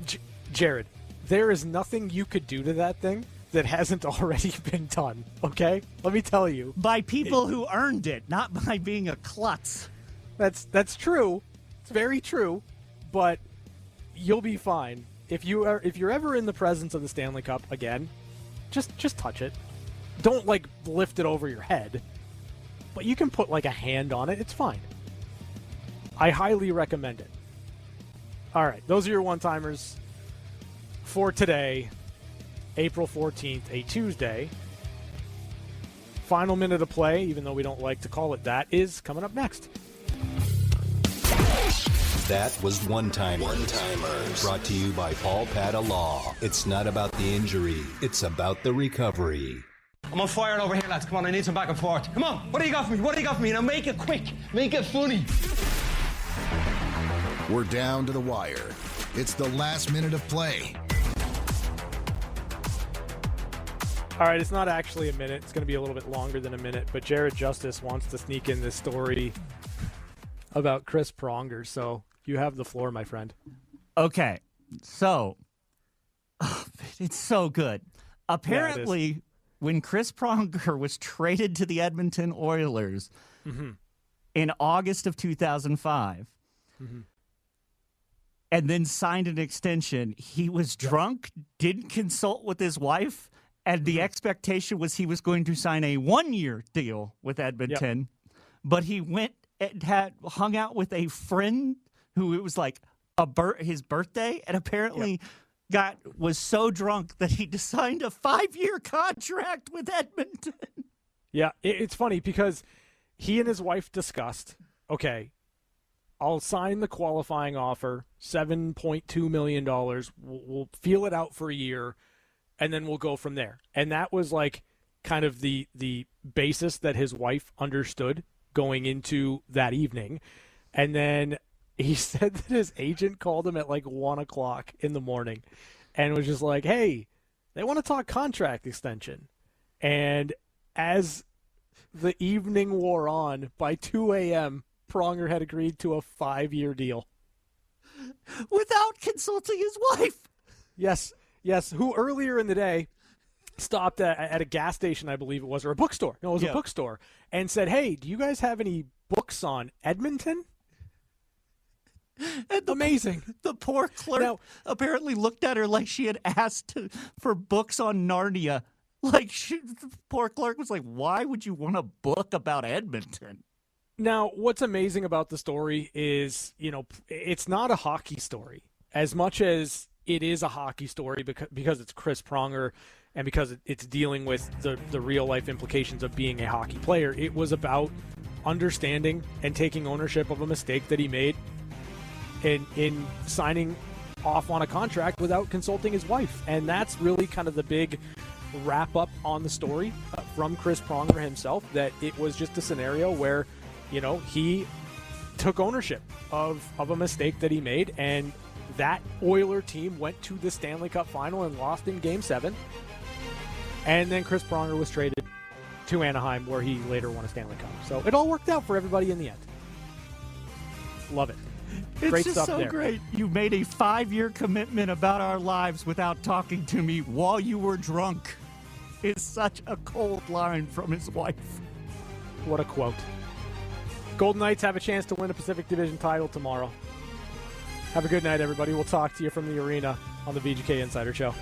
Jered, there is nothing you could do to that thing that hasn't already been done, okay? Let me tell you. By people who earned it, not by being a klutz. That's true. It's very true, but you'll be fine. If you're ever in the presence of the Stanley Cup again, just touch it. Don't like lift it over your head, but you can put like a hand on it. It's fine. I highly recommend it. All right, those are your one-timers for today, April 14th, a Tuesday. Final minute of play, even though we don't like to call it that, is coming up next. That was One-Timers. Brought to you by Paul Pata Law. It's not about the injury, it's about the recovery. I'm on fire over here, lads. Come on, I need some back and forth. Come on, what do you got for me? What do you got for me? Now make it quick. Make it funny. We're down to the wire. It's the last minute of play. All right, it's not actually a minute. It's going to be a little bit longer than a minute, but Jered Justice wants to sneak in this story about Chris Pronger, so you have the floor, my friend. Okay, so it's so good. Apparently, when Chris Pronger was traded to the Edmonton Oilers in August of 2005, and then signed an extension, he was drunk, didn't consult with his wife, and the expectation was he was going to sign a 1-year deal with Edmonton, but he went and hung out with a friend who it was like his birthday, and apparently was so drunk that he signed a 5-year contract with Edmonton. Yeah, it's funny because he and his wife discussed, okay, I'll sign the qualifying offer, $7.2 million. We'll feel it out for a year, and then we'll go from there. And that was like kind of the basis that his wife understood going into that evening. And then he said that his agent called him at like 1 o'clock in the morning and was just like, hey, they want to talk contract extension. And as the evening wore on, by 2 a.m., Pronger had agreed to a 5-year deal. Without consulting his wife. Yes, who earlier in the day stopped at a gas station, I believe it was, or a bookstore. No, it was a bookstore, and said, hey, do you guys have any books on Edmonton? And amazing. The poor clerk apparently looked at her like she had asked for books on Narnia Like, poor Clark was like, why would you want a book about Edmonton? Now, what's amazing about the story is, it's not a hockey story as much as it is a hockey story because it's Chris Pronger and because it's dealing with the real-life implications of being a hockey player. It was about understanding and taking ownership of a mistake that he made in signing off on a contract without consulting his wife. And that's really kind of the big wrap-up on the story from Chris Pronger himself, that it was just a scenario where, he took ownership of a mistake that he made, and that Oiler team went to the Stanley Cup final and lost in Game 7. And then Chris Pronger was traded to Anaheim, where he later won a Stanley Cup. So it all worked out for everybody in the end. Love it. It's great just stuff so there. great. You made a 5-year commitment about our lives without talking to me while you were drunk. It's such a cold line from his wife. What a quote. Golden Knights have a chance to win a Pacific Division title tomorrow. Have a good night, everybody. We'll talk to you from the arena on the VGK Insider Show.